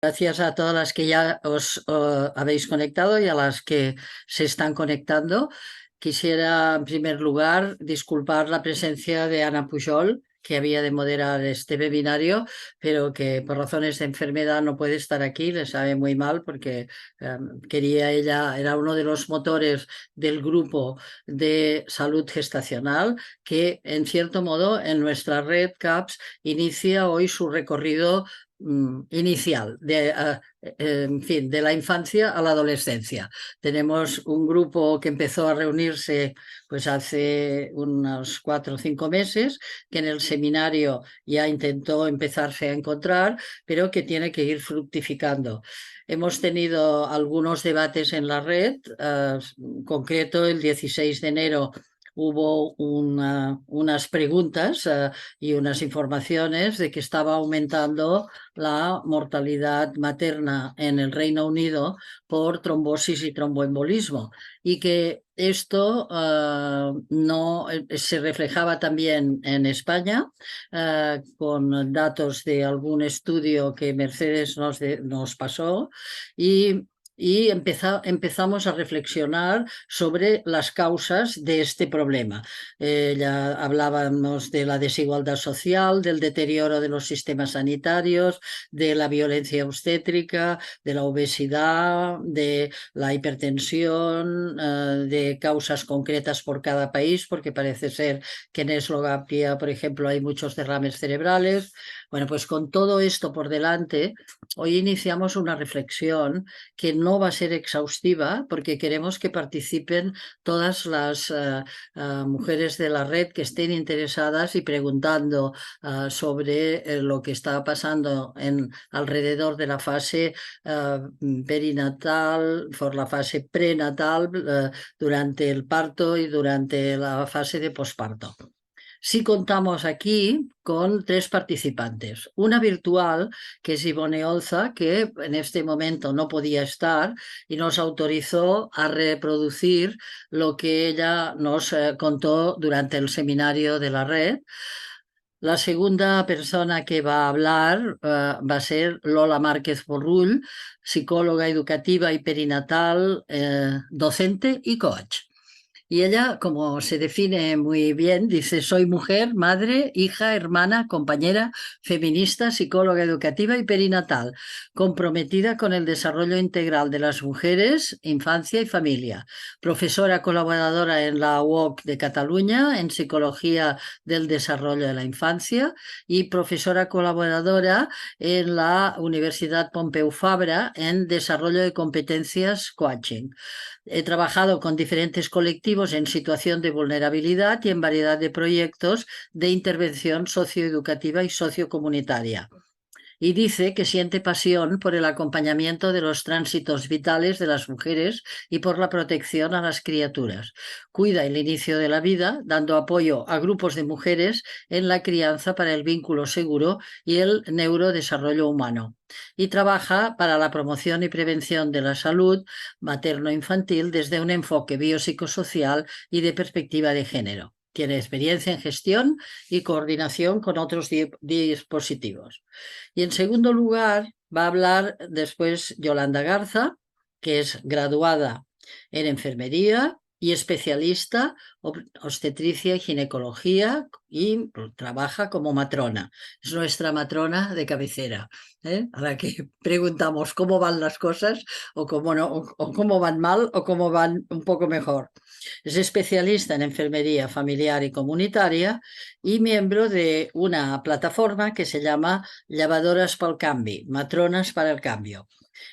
Gracias a todas las que ya os habéis conectado y a las que se están conectando. Quisiera, en primer lugar, disculpar la presencia de Ana Pujol, que había de moderar este webinario, pero que por razones de enfermedad no puede estar aquí. Le sabe muy mal porque quería ella, era uno de los motores del grupo de salud gestacional que, en cierto modo, en nuestra red CAPS inicia hoy su recorrido inicial, en fin, de la infancia a la adolescencia. Tenemos un grupo que empezó a reunirse pues hace unos 4 o 5 meses, que en el seminario ya intentó empezarse a encontrar, pero que tiene que ir fructificando. Hemos tenido algunos debates en la red, en concreto el 16 de enero hubo unas preguntas y unas informaciones de que estaba aumentando la mortalidad materna en el Reino Unido por trombosis y tromboembolismo, y que esto no se reflejaba también en España, con datos de algún estudio que Mercedes nos pasó, y empezamos a reflexionar sobre las causas de este problema. Ya hablábamos de la desigualdad social, del deterioro de los sistemas sanitarios, de la violencia obstétrica, de la obesidad, de la hipertensión, de causas concretas por cada país, porque parece ser que en Eslovaquia, por ejemplo, hay muchos derrames cerebrales. Bueno, pues con todo esto por delante, hoy iniciamos una reflexión que no va a ser exhaustiva, porque queremos que participen todas las mujeres de la red que estén interesadas y preguntando sobre lo que está pasando alrededor de la fase perinatal, por la fase prenatal, durante el parto y durante la fase de posparto. Sí contamos aquí con 3 participantes. Una virtual, que es Ivone Olza, que en este momento no podía estar y nos autorizó a reproducir lo que ella nos contó durante el seminario de la red. La segunda persona que va a hablar va a ser Lola Márquez Borrull, psicóloga educativa y perinatal, docente y coach. Y ella, como se define muy bien, dice: soy mujer, madre, hija, hermana, compañera, feminista, psicóloga educativa y perinatal, comprometida con el desarrollo integral de las mujeres, infancia y familia, profesora colaboradora en la UOC de Cataluña en psicología del desarrollo de la infancia y profesora colaboradora en la Universidad Pompeu Fabra en desarrollo de competencias coaching. He trabajado con diferentes colectivos en situación de vulnerabilidad y en variedad de proyectos de intervención socioeducativa y sociocomunitaria. Y dice que siente pasión por el acompañamiento de los tránsitos vitales de las mujeres y por la protección a las criaturas. Cuida el inicio de la vida, dando apoyo a grupos de mujeres en la crianza para el vínculo seguro y el neurodesarrollo humano. Y trabaja para la promoción y prevención de la salud materno-infantil desde un enfoque biopsicosocial y de perspectiva de género. Tiene experiencia en gestión y coordinación con otros dispositivos. Y en segundo lugar va a hablar después Yolanda Garza, que es graduada en enfermería y especialista obstetricia y ginecología, y trabaja como matrona. Es nuestra matrona de cabecera, a la que preguntamos cómo van las cosas o cómo, no, o cómo van mal o cómo van un poco mejor. Es especialista en enfermería familiar y comunitaria y miembro de una plataforma que se llama Llevadoras pel Canvi, Matronas para el Cambio.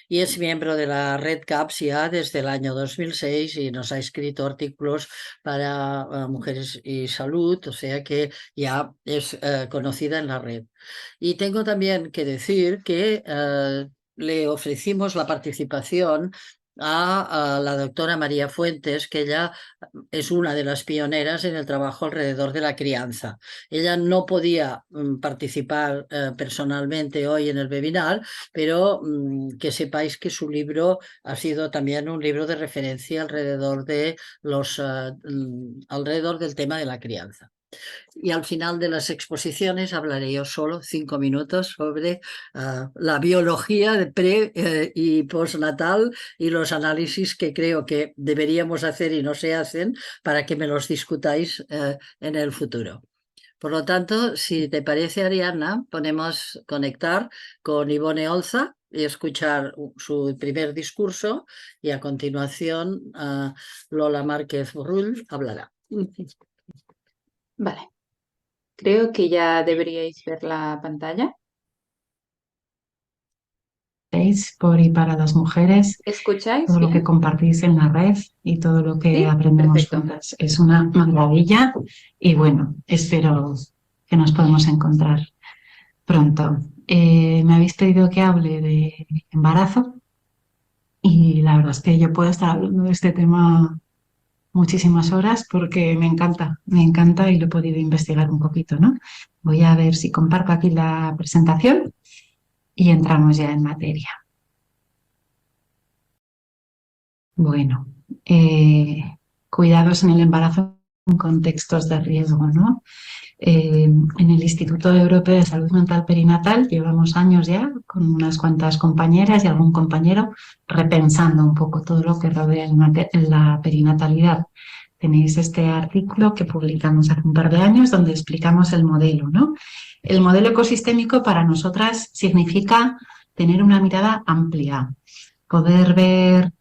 Y es miembro de la red CAPS ya desde el año 2006 y nos ha escrito artículos para Mujeres y Salud, o sea que ya es conocida en la red. Y tengo también que decir que le ofrecimos la participación a la doctora María Fuentes, que ella es una de las pioneras en el trabajo alrededor de la crianza. Ella no podía participar personalmente hoy en el webinar, pero que sepáis que su libro ha sido también un libro de referencia alrededor del tema de la crianza. Y al final de las exposiciones hablaré yo solo 5 minutos sobre la biología de pre y postnatal y los análisis que creo que deberíamos hacer y no se hacen para que me los discutáis en el futuro. Por lo tanto, si te parece, Ariadna, podemos conectar con Ivone Olza y escuchar su primer discurso y a continuación Lola Márquez Rull hablará. Vale, creo que ya deberíais ver la pantalla. Por y para las mujeres, ¿Escucháis todo lo que bien? compartís en la red y todo lo que Sí, aprendemos perfecto. juntas. Es una maravilla y bueno, espero que nos podamos encontrar pronto. Me habéis pedido que hable de embarazo y la verdad es que yo puedo estar hablando de este tema muchísimas horas porque me encanta y lo he podido investigar un poquito, ¿no? Voy a ver si comparto aquí la presentación y entramos ya en materia. Bueno, cuidados en el embarazo en contextos de riesgo, ¿no? En el Instituto Europeo de Salud Mental Perinatal llevamos años ya con unas cuantas compañeras y algún compañero repensando un poco todo lo que rodea la perinatalidad. Tenéis este artículo que publicamos hace un par de años donde explicamos el modelo, ¿no? El modelo ecosistémico para nosotras significa tener una mirada amplia, poder ver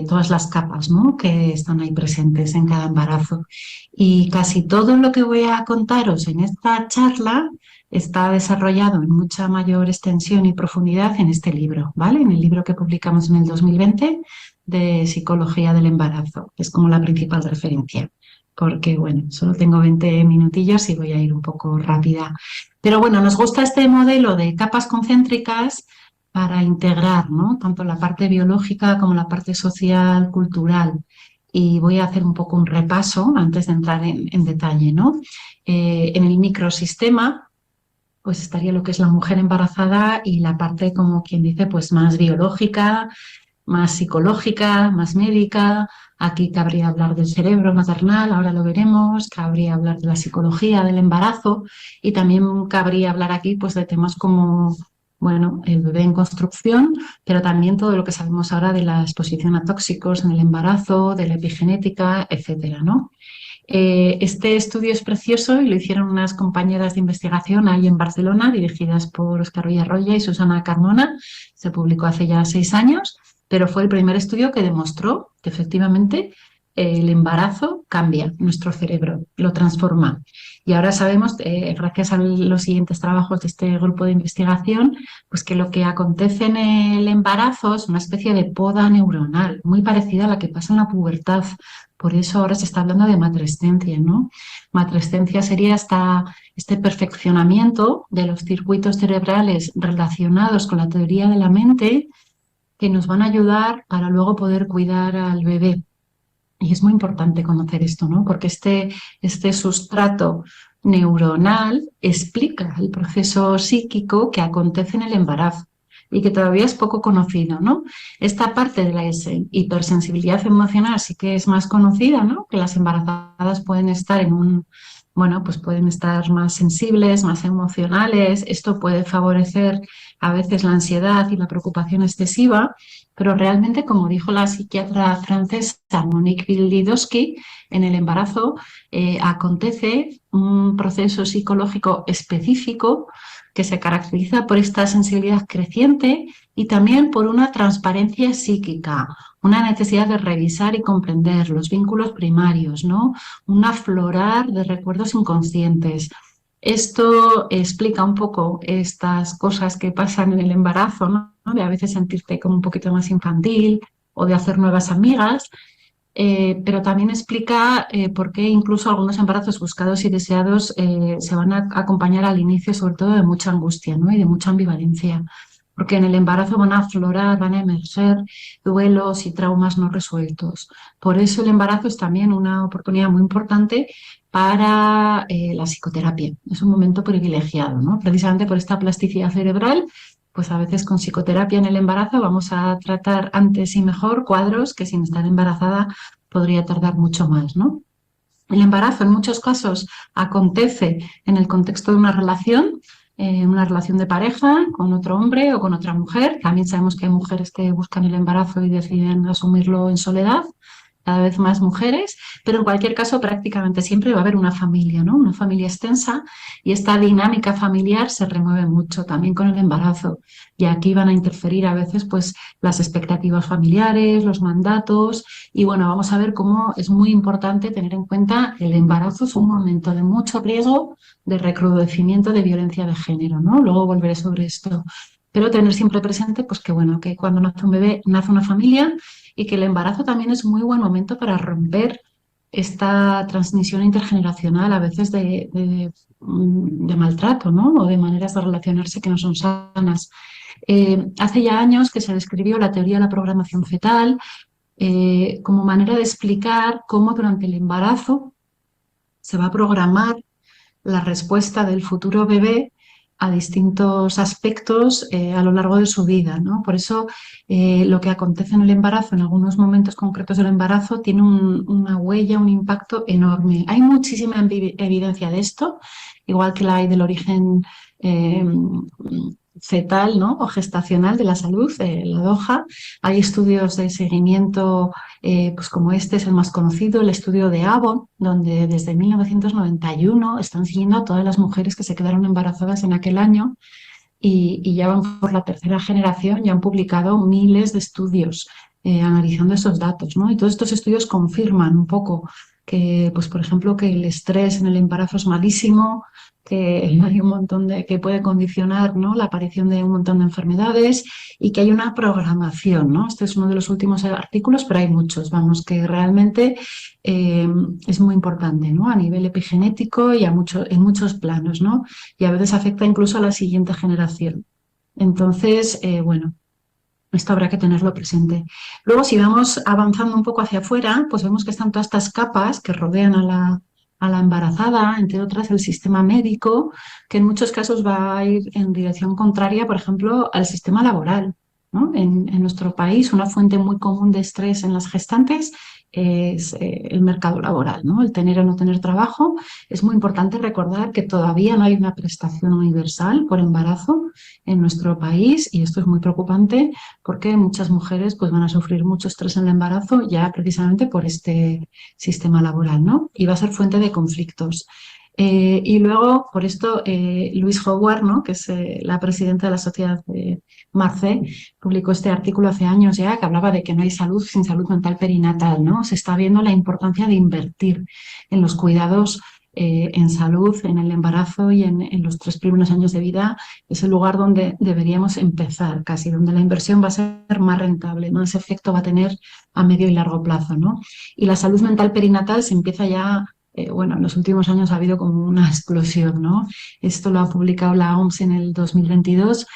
todas las capas, ¿no?, que están ahí presentes en cada embarazo. Y casi todo lo que voy a contaros en esta charla está desarrollado en mucha mayor extensión y profundidad en este libro, ¿vale? En el libro que publicamos en el 2020 de Psicología del Embarazo, que es como la principal referencia. Porque, bueno, solo tengo 20 minutillos y voy a ir un poco rápida. Pero bueno, nos gusta este modelo de capas concéntricas para integrar, ¿no?, tanto la parte biológica como la parte social, cultural. Y voy a hacer un poco un repaso antes de entrar en detalle, ¿no? En el microsistema, pues estaría lo que es la mujer embarazada y la parte, como quien dice, pues más biológica, más psicológica, más médica. Aquí cabría hablar del cerebro maternal, ahora lo veremos, cabría hablar de la psicología del embarazo y también cabría hablar aquí pues de temas como, bueno, el bebé en construcción, pero también todo lo que sabemos ahora de la exposición a tóxicos en el embarazo, de la epigenética, etcétera, ¿no? Este estudio es precioso y lo hicieron unas compañeras de investigación ahí en Barcelona, dirigidas por Óscar Villarroya y Susana Carmona. Se publicó hace ya 6 años, pero fue el primer estudio que demostró que efectivamente el embarazo cambia nuestro cerebro, lo transforma. Y ahora sabemos, gracias a los siguientes trabajos de este grupo de investigación, pues que lo que acontece en el embarazo es una especie de poda neuronal, muy parecida a la que pasa en la pubertad. Por eso ahora se está hablando de matrescencia, ¿no? Matrescencia sería este perfeccionamiento de los circuitos cerebrales relacionados con la teoría de la mente que nos van a ayudar para luego poder cuidar al bebé. Y es muy importante conocer esto, ¿no? Porque este sustrato neuronal explica el proceso psíquico que acontece en el embarazo y que todavía es poco conocido, ¿no? Esta parte de la hipersensibilidad emocional sí que es más conocida, ¿no? Que las embarazadas pueden estar bueno, pues pueden estar más sensibles, más emocionales. Esto puede favorecer a veces la ansiedad y la preocupación excesiva, pero realmente, como dijo la psiquiatra francesa Monique Wildidowski, en el embarazo acontece un proceso psicológico específico que se caracteriza por esta sensibilidad creciente y también por una transparencia psíquica, una necesidad de revisar y comprender los vínculos primarios, ¿no? Un aflorar de recuerdos inconscientes. Esto explica un poco estas cosas que pasan en el embarazo, ¿no? De a veces sentirte como un poquito más infantil o de hacer nuevas amigas, pero también explica por qué incluso algunos embarazos buscados y deseados se van a acompañar al inicio sobre todo de mucha angustia, ¿no?, y de mucha ambivalencia, porque en el embarazo van a aflorar, van a emerger duelos y traumas no resueltos. Por eso el embarazo es también una oportunidad muy importante para la psicoterapia. Es un momento privilegiado, ¿no? Precisamente por esta plasticidad cerebral, pues a veces con psicoterapia en el embarazo vamos a tratar antes y mejor cuadros que sin estar embarazada podría tardar mucho más, ¿no? El embarazo en muchos casos acontece en el contexto de una relación de pareja con otro hombre o con otra mujer. También sabemos que hay mujeres que buscan el embarazo y deciden asumirlo en soledad, cada vez más mujeres, pero en cualquier caso prácticamente siempre va a haber una familia, ¿no? Una familia extensa, y esta dinámica familiar se remueve mucho también con el embarazo, y aquí van a interferir a veces pues las expectativas familiares, los mandatos, y bueno, vamos a ver cómo es muy importante tener en cuenta que el embarazo es un momento de mucho riesgo de recrudecimiento de violencia de género, ¿no? Luego volveré sobre esto. Pero tener siempre presente pues que bueno, que cuando nace un bebé nace una familia, y que el embarazo también es muy buen momento para romper esta transmisión intergeneracional a veces de maltrato, ¿no? O de maneras de relacionarse que no son sanas. Hace ya años que se describió la teoría de la programación fetal como manera de explicar cómo durante el embarazo se va a programar la respuesta del futuro bebé a distintos aspectos a lo largo de su vida, ¿no? Por eso lo que acontece en el embarazo, en algunos momentos concretos del embarazo, tiene una huella, un impacto enorme. Hay muchísima evidencia de esto, igual que la hay del origen fetal, ¿no? O gestacional de la salud, la DOJA. Hay estudios de seguimiento pues como este es el más conocido, el estudio de Avon, donde desde 1991 están siguiendo a todas las mujeres que se quedaron embarazadas en aquel año, y ya van por la tercera generación y han publicado miles de estudios analizando esos datos, ¿no? Y todos estos estudios confirman un poco que, pues, por ejemplo, que el estrés en el embarazo es malísimo, que hay un montón que puede condicionar, ¿no?, la aparición de un montón de enfermedades, y que hay una programación, ¿no? Este es uno de los últimos artículos, pero hay muchos, vamos, que realmente es muy importante, ¿no?, a nivel epigenético y en muchos planos, ¿no? Y a veces afecta incluso a la siguiente generación. Entonces, bueno, esto habrá que tenerlo presente. Luego, si vamos avanzando un poco hacia afuera, pues vemos que están todas estas capas que rodean a la embarazada, entre otras el sistema médico, que en muchos casos va a ir en dirección contraria, por ejemplo, al sistema laboral, ¿no? En nuestro país, una fuente muy común de estrés en las gestantes es el mercado laboral, ¿no? El tener o no tener trabajo. Es muy importante recordar que todavía no hay una prestación universal por embarazo en nuestro país, y esto es muy preocupante porque muchas mujeres pues, van a sufrir mucho estrés en el embarazo ya precisamente por este sistema laboral, ¿no? Y va a ser fuente de conflictos. Y luego, por esto, Louise Howard, ¿no?, que es la presidenta de la Sociedad de Marce, publicó este artículo hace años ya, que hablaba de que no hay salud sin salud mental perinatal, ¿no? Se está viendo la importancia de invertir en los cuidados en salud, en el embarazo y en los 3 primeros años de vida. Es el lugar donde deberíamos empezar, casi, donde la inversión va a ser más rentable, más efecto va a tener a medio y largo plazo, ¿no? Y la salud mental perinatal se empieza ya, bueno, en los últimos años ha habido como una explosión, ¿no? Esto lo ha publicado la OMS en el 2022,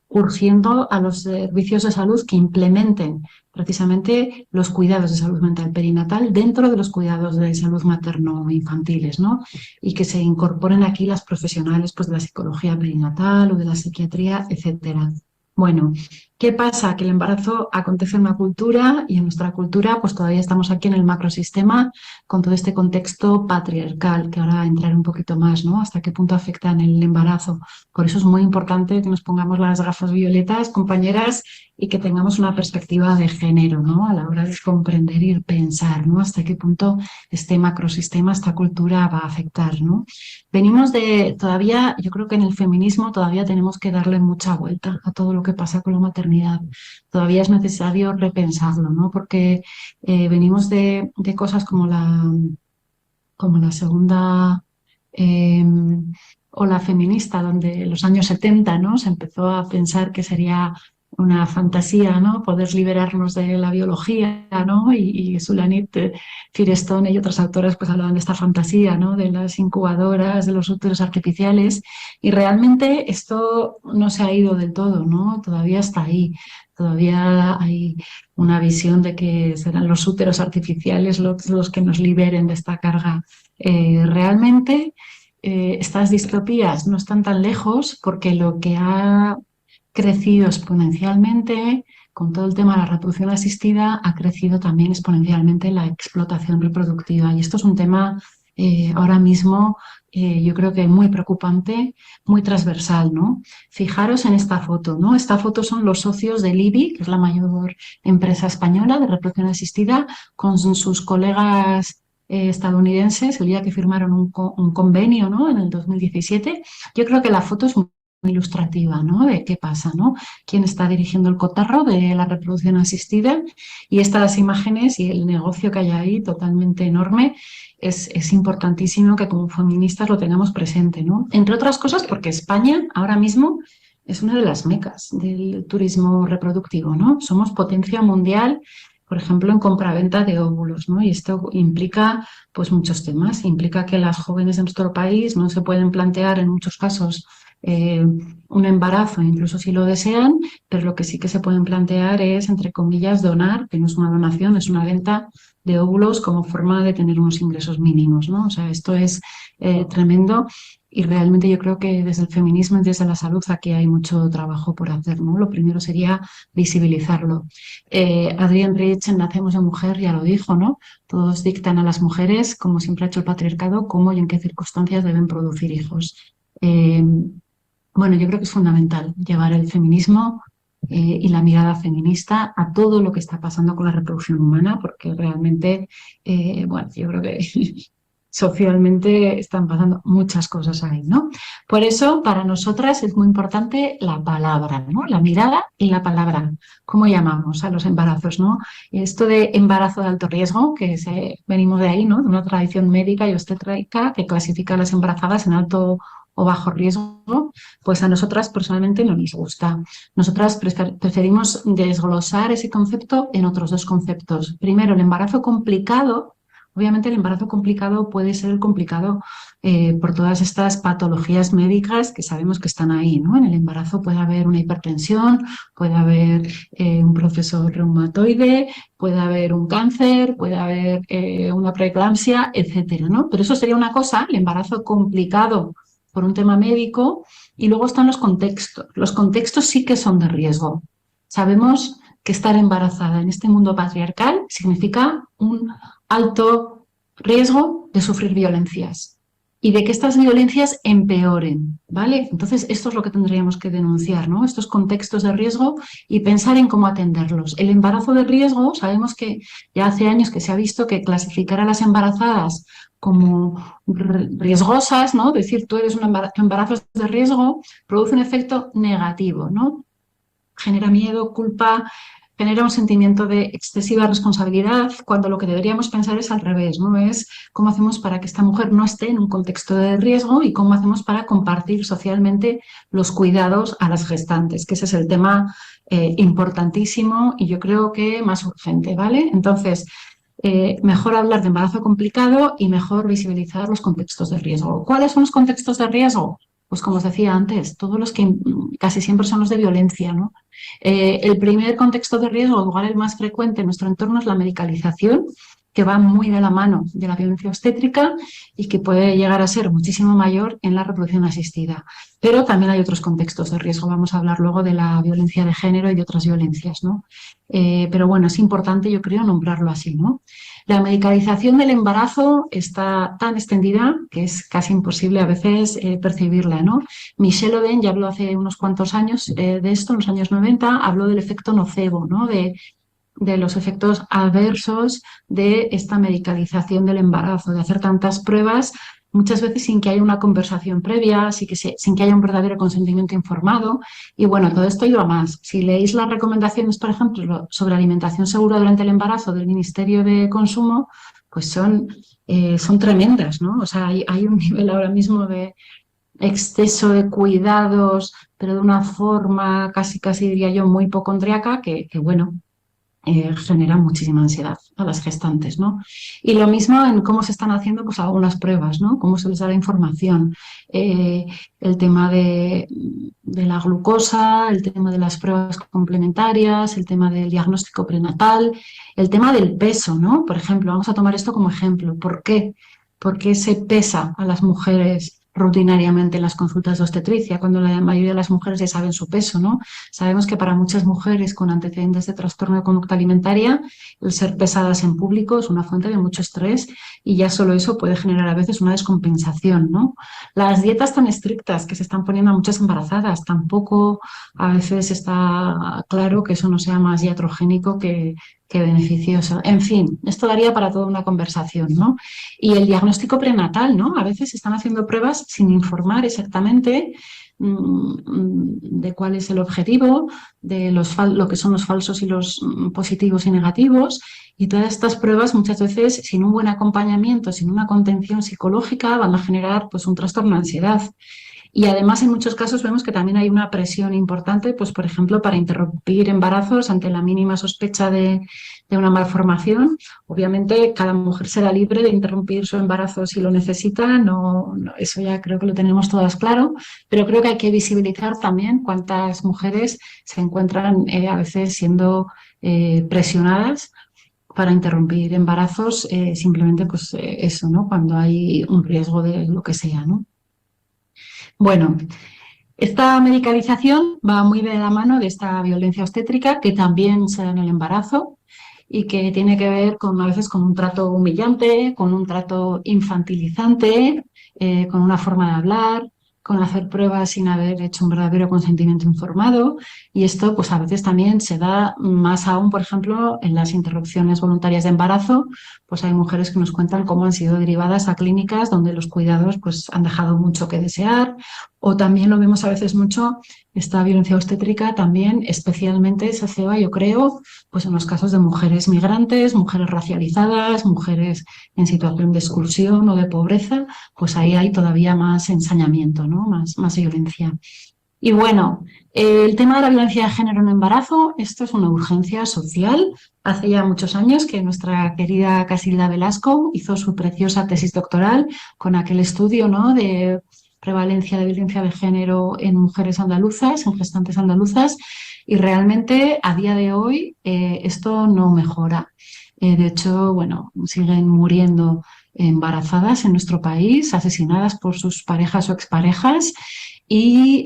urgiendo a los servicios de salud que implementen precisamente los cuidados de salud mental perinatal dentro de los cuidados de salud materno-infantiles, ¿no? Y que se incorporen aquí las profesionales pues, de la psicología perinatal o de la psiquiatría, etcétera. Bueno, ¿qué pasa? Que el embarazo acontece en una cultura, y en nuestra cultura pues todavía estamos aquí en el macrosistema con todo este contexto patriarcal, que ahora entraré un poquito más, ¿no? Hasta qué punto afecta en el embarazo. Por eso es muy importante que nos pongamos las gafas violetas, compañeras, y que tengamos una perspectiva de género, ¿no?, a la hora de comprender y pensar, ¿no?, hasta qué punto este macrosistema, esta cultura va a afectar, ¿no? Venimos todavía, yo creo que en el feminismo todavía tenemos que darle mucha vuelta a todo lo que pasa con la maternidad. Todavía es necesario repensarlo, ¿no? Porque venimos de cosas como la segunda ola feminista, donde en los años 70, ¿no?, se empezó a pensar que sería una fantasía, ¿no?, poder liberarnos de la biología, ¿no? Y Sulanit Firestone y otras autoras pues hablaban de esta fantasía, ¿no?, de las incubadoras, de los úteros artificiales, y realmente esto no se ha ido del todo, ¿no? Todavía está ahí. Todavía hay una visión de que serán los úteros artificiales los que nos liberen de esta carga. Realmente estas distopías no están tan lejos, porque lo que ha crecido exponencialmente con todo el tema de la reproducción asistida ha crecido también exponencialmente la explotación reproductiva. Y esto es un tema ahora mismo yo creo que muy preocupante, muy transversal, ¿no? Fijaros en esta foto, ¿no? Esta foto son los socios del IBI, que es la mayor empresa española de reproducción asistida, con sus colegas estadounidenses, el día que firmaron un convenio, ¿no? En el 2017. Yo creo que la foto es muy ilustrativa, ¿no? De qué pasa, ¿no? Quién está dirigiendo el cotarro de la reproducción asistida, y estas imágenes y el negocio que hay ahí totalmente enorme. Es importantísimo que como feministas lo tengamos presente, ¿no? Entre otras cosas porque España ahora mismo es una de las mecas del turismo reproductivo, ¿no? Somos potencia mundial, por ejemplo, en compraventa de óvulos, ¿no? Y esto implica pues muchos temas. Implica que las jóvenes de nuestro país no se pueden plantear en muchos casos un embarazo, incluso si lo desean, pero lo que sí que se pueden plantear es, entre comillas, donar, que no es una donación, es una venta de óvulos como forma de tener unos ingresos mínimos, ¿no? O sea, esto es tremendo, y realmente yo creo que desde el feminismo y desde la salud aquí hay mucho trabajo por hacer, ¿no? Lo primero sería visibilizarlo. Adrienne Rich en Nacemos de Mujer ya lo dijo, ¿no? Todos dictan a las mujeres, como siempre ha hecho el patriarcado, cómo y en qué circunstancias deben producir hijos. Bueno, yo creo que es fundamental llevar el feminismo y la mirada feminista a todo lo que está pasando con la reproducción humana, porque realmente, bueno, yo creo que socialmente están pasando muchas cosas ahí, ¿no? Por eso, para nosotras es muy importante la palabra, ¿no? La mirada y la palabra. ¿Cómo llamamos a los embarazos, no? Esto de embarazo de alto riesgo, que venimos de ahí, ¿no? De una tradición médica y obstétrica que clasifica a las embarazadas en alto o bajo riesgo, pues a nosotras personalmente no nos gusta. Nosotras preferimos desglosar ese concepto en otros dos conceptos. Primero, el embarazo complicado. Obviamente el embarazo complicado puede ser complicado por todas estas patologías médicas que sabemos que están ahí, ¿no? En el embarazo puede haber una hipertensión, puede haber un proceso reumatoide, puede haber un cáncer, puede haber una preeclampsia, etcétera, ¿no? Pero eso sería una cosa, el embarazo complicado por un tema médico, y luego están los contextos. Los contextos sí que son de riesgo. Sabemos que estar embarazada en este mundo patriarcal significa un alto riesgo de sufrir violencias y de que estas violencias empeoren, ¿vale? Entonces, esto es lo que tendríamos que denunciar, ¿no? Estos contextos de riesgo y pensar en cómo atenderlos. El embarazo de riesgo, sabemos que ya hace años que se ha visto que clasificar a las embarazadas como riesgosas, ¿no? Decir, tu embarazo es de riesgo, produce un efecto negativo, ¿no? Genera miedo, culpa, genera un sentimiento de excesiva responsabilidad, cuando lo que deberíamos pensar es al revés, ¿no? Es cómo hacemos para que esta mujer no esté en un contexto de riesgo y cómo hacemos para compartir socialmente los cuidados a las gestantes, que ese es el tema importantísimo y yo creo que más urgente, ¿vale? Entonces, mejor hablar de embarazo complicado y mejor visibilizar los contextos de riesgo. ¿Cuáles son los contextos de riesgo? Pues como os decía antes, todos los que casi siempre son los de violencia, ¿no? El primer contexto de riesgo, igual el más frecuente en nuestro entorno, es la medicalización, que va muy de la mano de la violencia obstétrica y que puede llegar a ser muchísimo mayor en la reproducción asistida. Pero también hay otros contextos de riesgo. Vamos a hablar luego de la violencia de género y de otras violencias, ¿no? Pero bueno, es importante, yo creo, nombrarlo así, ¿no? La medicalización del embarazo está tan extendida que es casi imposible a veces percibirla, ¿no? Michelle Oden ya habló hace unos cuantos años de esto, en los años 90, habló del efecto nocebo, ¿no? De los efectos adversos de esta medicalización del embarazo, de hacer tantas pruebas, muchas veces sin que haya una conversación previa, sin que haya un verdadero consentimiento informado. Y bueno, todo esto iba más. Si leéis las recomendaciones, por ejemplo, sobre alimentación segura durante el embarazo del Ministerio de Consumo, pues son tremendas, ¿no? O sea, hay un nivel ahora mismo de exceso de cuidados, pero de una forma casi diría yo muy hipocondríaca que bueno, genera muchísima ansiedad a las gestantes, ¿no? Y lo mismo en cómo se están haciendo pues algunas pruebas, ¿no? Cómo se les da la información, el tema de la glucosa, el tema de las pruebas complementarias, el tema del diagnóstico prenatal, el tema del peso, ¿no? Por ejemplo, vamos a tomar esto como ejemplo. ¿Por qué? ¿Por qué se pesa a las mujeres rutinariamente en las consultas de obstetricia, cuando la mayoría de las mujeres ya saben su peso, ¿no? Sabemos que para muchas mujeres con antecedentes de trastorno de conducta alimentaria, el ser pesadas en público es una fuente de mucho estrés y ya solo eso puede generar a veces una descompensación, ¿no? Las dietas tan estrictas que se están poniendo a muchas embarazadas, tampoco a veces está claro que eso no sea más iatrogénico que beneficioso. En fin, esto daría para toda una conversación, ¿no? Y el diagnóstico prenatal, ¿no? A veces se están haciendo pruebas sin informar exactamente de cuál es el objetivo, de lo que son los falsos y los positivos y negativos. Y todas estas pruebas muchas veces sin un buen acompañamiento, sin una contención psicológica, van a generar pues un trastorno de ansiedad. Y además en muchos casos vemos que también hay una presión importante, pues por ejemplo, para interrumpir embarazos ante la mínima sospecha de una malformación. Obviamente cada mujer será libre de interrumpir su embarazo si lo necesita, eso ya creo que lo tenemos todas claro, pero creo que hay que visibilizar también cuántas mujeres se encuentran a veces siendo presionadas para interrumpir embarazos, simplemente pues eso, ¿no? Cuando hay un riesgo de lo que sea, ¿no? Bueno, esta medicalización va muy de la mano de esta violencia obstétrica que también se da en el embarazo y que tiene que ver a veces con un trato humillante, con un trato infantilizante, con una forma de hablar, con hacer pruebas sin haber hecho un verdadero consentimiento informado. Y esto pues a veces también se da más aún, por ejemplo, en las interrupciones voluntarias de embarazo, pues hay mujeres que nos cuentan cómo han sido derivadas a clínicas donde los cuidados pues han dejado mucho que desear. O también lo vemos a veces mucho, esta violencia obstétrica también especialmente se ceba, yo creo, pues en los casos de mujeres migrantes, mujeres racializadas, mujeres en situación de exclusión o de pobreza, pues ahí hay todavía más ensañamiento, ¿no? Más violencia. Y bueno, el tema de la violencia de género en embarazo, esto es una urgencia social. Hace ya muchos años que nuestra querida Casilda Velasco hizo su preciosa tesis doctoral con aquel estudio, ¿no?, de prevalencia de violencia de género en mujeres andaluzas, en gestantes andaluzas, y realmente a día de hoy esto no mejora. De hecho, bueno, siguen muriendo embarazadas en nuestro país, asesinadas por sus parejas o exparejas, y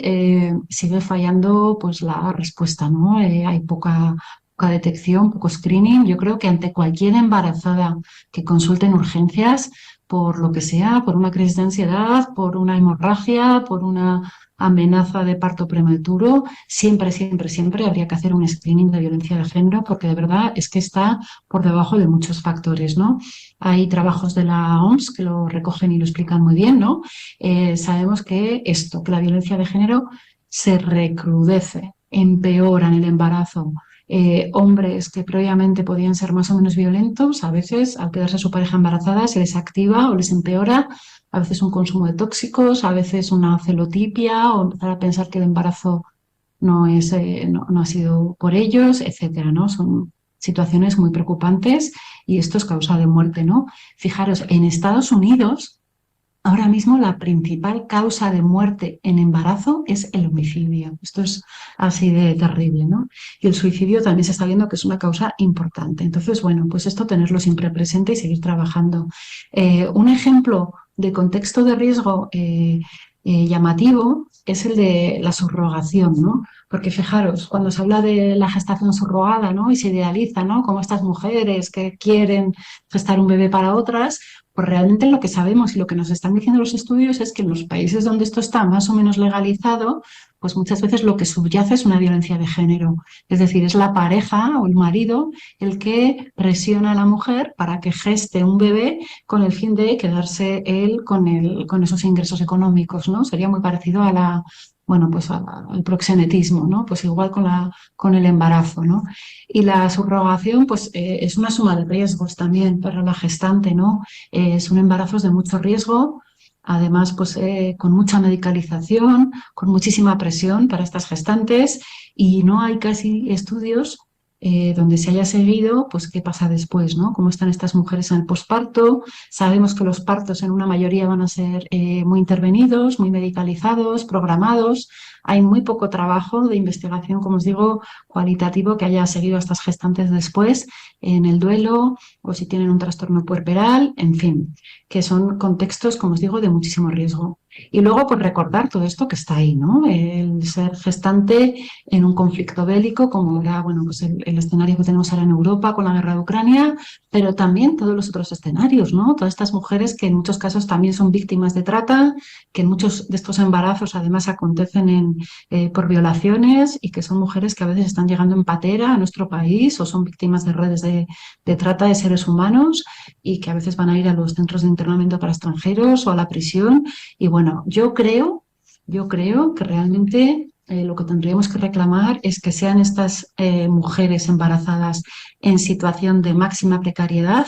sigue fallando pues la respuesta, ¿no? Hay poca detección, poco screening. Yo creo que ante cualquier embarazada que consulte en urgencias, por lo que sea, por una crisis de ansiedad, por una hemorragia, por una amenaza de parto prematuro, siempre habría que hacer un screening de violencia de género, porque de verdad es que está por debajo de muchos factores, ¿no? Hay trabajos de la OMS que lo recogen y lo explican muy bien, ¿no? Sabemos que la violencia de género se recrudece, empeora en el embarazo. Hombres que previamente podían ser más o menos violentos, a veces al quedarse su pareja embarazada se les activa o les empeora, a veces un consumo de tóxicos, a veces una celotipia o empezar a pensar que el embarazo no ha sido por ellos, etcétera, ¿no? Son situaciones muy preocupantes y esto es causa de muerte, ¿no? Fijaros, en Estados Unidos ahora mismo la principal causa de muerte en embarazo es el homicidio. Esto es así de terrible, ¿no? Y el suicidio también se está viendo que es una causa importante. Entonces, bueno, pues esto tenerlo siempre presente y seguir trabajando. Un ejemplo de contexto de riesgo llamativo es el de la subrogación, ¿no? Porque fijaros, cuando se habla de la gestación subrogada, ¿no?, y se idealiza, ¿no?, como estas mujeres que quieren gestar un bebé para otras, pues realmente lo que sabemos y lo que nos están diciendo los estudios es que en los países donde esto está más o menos legalizado, pues muchas veces lo que subyace es una violencia de género. Es decir, es la pareja o el marido el que presiona a la mujer para que geste un bebé con el fin de quedarse él con esos ingresos económicos, ¿no? Sería muy parecido al proxenetismo, ¿no? Pues igual con el embarazo, ¿no? Y la subrogación, pues es una suma de riesgos también para la gestante, ¿no? Son embarazos de mucho riesgo, además pues con mucha medicalización, con muchísima presión para estas gestantes, y no hay casi estudios donde se haya seguido pues qué pasa después, ¿no? Cómo están estas mujeres en el posparto. Sabemos que los partos en una mayoría van a ser muy intervenidos, muy medicalizados, programados. hay muy poco trabajo de investigación, como os digo, cualitativo que haya seguido a estas gestantes después en el duelo o si tienen un trastorno puerperal, en fin, que son contextos, como os digo, de muchísimo riesgo. Y luego, pues recordar todo esto que está ahí, ¿no? El ser gestante en un conflicto bélico, como era, bueno, pues el escenario que tenemos ahora en Europa con la guerra de Ucrania, pero también todos los otros escenarios, ¿no? Todas estas mujeres que en muchos casos también son víctimas de trata, que en muchos de estos embarazos además acontecen por violaciones y que son mujeres que a veces están llegando en patera a nuestro país o son víctimas de redes de trata de seres humanos y que a veces van a ir a los centros de internamiento para extranjeros o a la prisión. Y bueno, yo creo que realmente lo que tendríamos que reclamar es que sean estas mujeres embarazadas en situación de máxima precariedad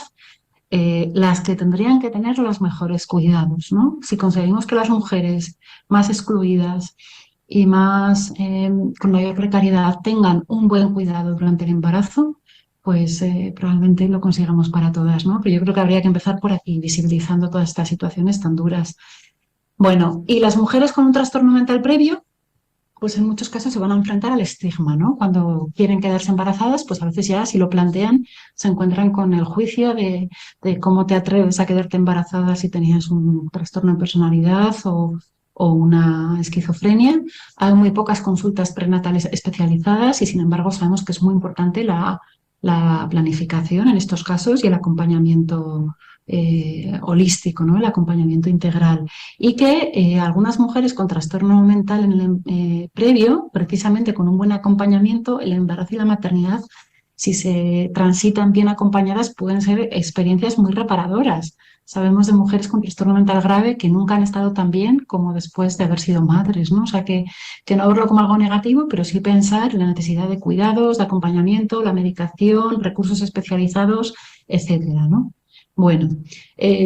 las que tendrían que tener los mejores cuidados, ¿no? Si conseguimos que las mujeres más excluidas y más con mayor precariedad tengan un buen cuidado durante el embarazo, pues probablemente lo consigamos para todas, ¿no? Pero yo creo que habría que empezar por aquí, visibilizando todas estas situaciones tan duras. Bueno, y las mujeres con un trastorno mental previo, pues en muchos casos se van a enfrentar al estigma, ¿no? Cuando quieren quedarse embarazadas, pues a veces ya si lo plantean se encuentran con el juicio de cómo te atreves a quedarte embarazada si tenías un trastorno de personalidad o una esquizofrenia. Hay muy pocas consultas prenatales especializadas y sin embargo sabemos que es muy importante la planificación en estos casos y el acompañamiento holístico, ¿no? El acompañamiento integral. Y que algunas mujeres con trastorno mental en el previo, precisamente con un buen acompañamiento, el embarazo y la maternidad, si se transitan bien acompañadas, pueden ser experiencias muy reparadoras. Sabemos de mujeres con trastorno mental grave que nunca han estado tan bien como después de haber sido madres, ¿no? O sea, que no verlo como algo negativo, pero sí pensar en la necesidad de cuidados, de acompañamiento, la medicación, recursos especializados, etcétera, ¿no? Bueno,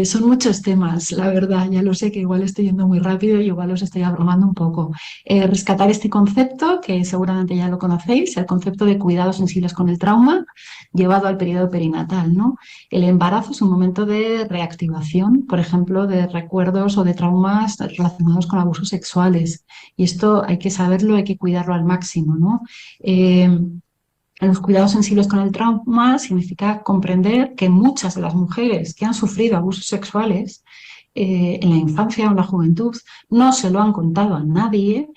son muchos temas, la verdad, ya lo sé que igual estoy yendo muy rápido y igual os estoy abrumando un poco. Rescatar este concepto, que seguramente ya lo conocéis, el concepto de cuidados sensibles con el trauma, llevado al periodo perinatal, ¿no? El embarazo es un momento de reactivación, por ejemplo, de recuerdos o de traumas relacionados con abusos sexuales. Y esto hay que saberlo, hay que cuidarlo al máximo, ¿no? Los cuidados sensibles con el trauma significa comprender que muchas de las mujeres que han sufrido abusos sexuales en la infancia o en la juventud no se lo han contado a nadie,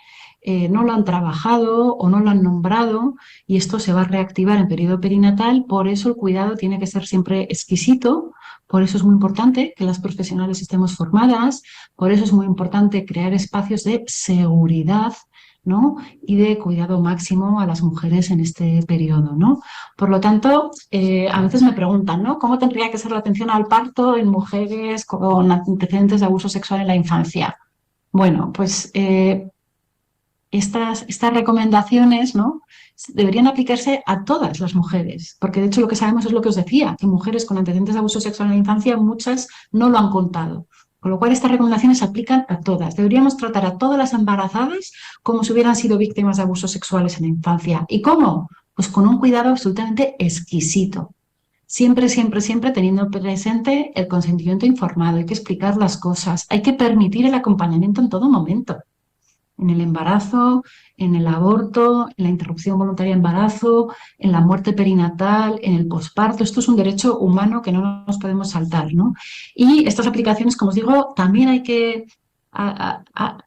no lo han trabajado o no lo han nombrado y esto se va a reactivar en periodo perinatal. Por eso el cuidado tiene que ser siempre exquisito, por eso es muy importante que las profesionales estemos formadas, por eso es muy importante crear espacios de seguridad, ¿no? Y de cuidado máximo a las mujeres en este periodo, ¿no? Por lo tanto, a veces me preguntan, ¿no? ¿Cómo tendría que ser la atención al parto en mujeres con antecedentes de abuso sexual en la infancia? Bueno, pues estas recomendaciones, ¿no? Deberían aplicarse a todas las mujeres, porque de hecho lo que sabemos es lo que os decía, que mujeres con antecedentes de abuso sexual en la infancia, muchas no lo han contado. Con lo cual, estas recomendaciones se aplican a todas. Deberíamos tratar a todas las embarazadas como si hubieran sido víctimas de abusos sexuales en la infancia. ¿Y cómo? Pues con un cuidado absolutamente exquisito. Siempre, siempre, siempre teniendo presente el consentimiento informado. Hay que explicar las cosas. Hay que permitir el acompañamiento en todo momento. En el embarazo, en el aborto, en la interrupción voluntaria de embarazo, en la muerte perinatal, en el posparto. Esto es un derecho humano que no nos podemos saltar, ¿no? Y estas aplicaciones, como os digo, también hay que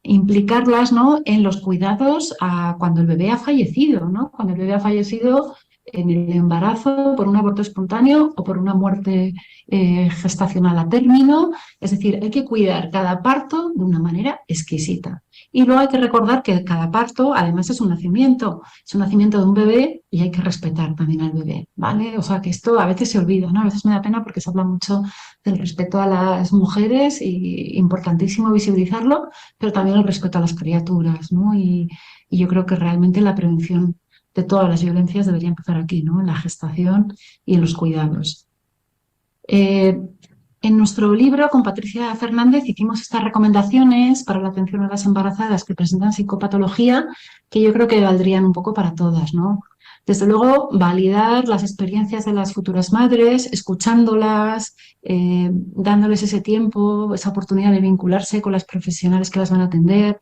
implicarlas, ¿no? En los cuidados cuando el bebé ha fallecido, ¿no? Cuando el bebé ha fallecido en el embarazo por un aborto espontáneo o por una muerte gestacional a término. Es decir, hay que cuidar cada parto de una manera exquisita. Y luego hay que recordar que cada parto además es un nacimiento de un bebé y hay que respetar también al bebé, ¿vale? O sea que esto a veces se olvida, ¿no? A veces me da pena porque se habla mucho del respeto a las mujeres y importantísimo visibilizarlo, pero también el respeto a las criaturas, ¿no? Y yo creo que realmente la prevención de todas las violencias debería empezar aquí, ¿no? En la gestación y en los cuidados. En nuestro libro, con Patricia Fernández, hicimos estas recomendaciones para la atención a las embarazadas que presentan psicopatología, que yo creo que valdrían un poco para todas, ¿no? Desde luego, validar las experiencias de las futuras madres, escuchándolas, dándoles ese tiempo, esa oportunidad de vincularse con las profesionales que las van a atender,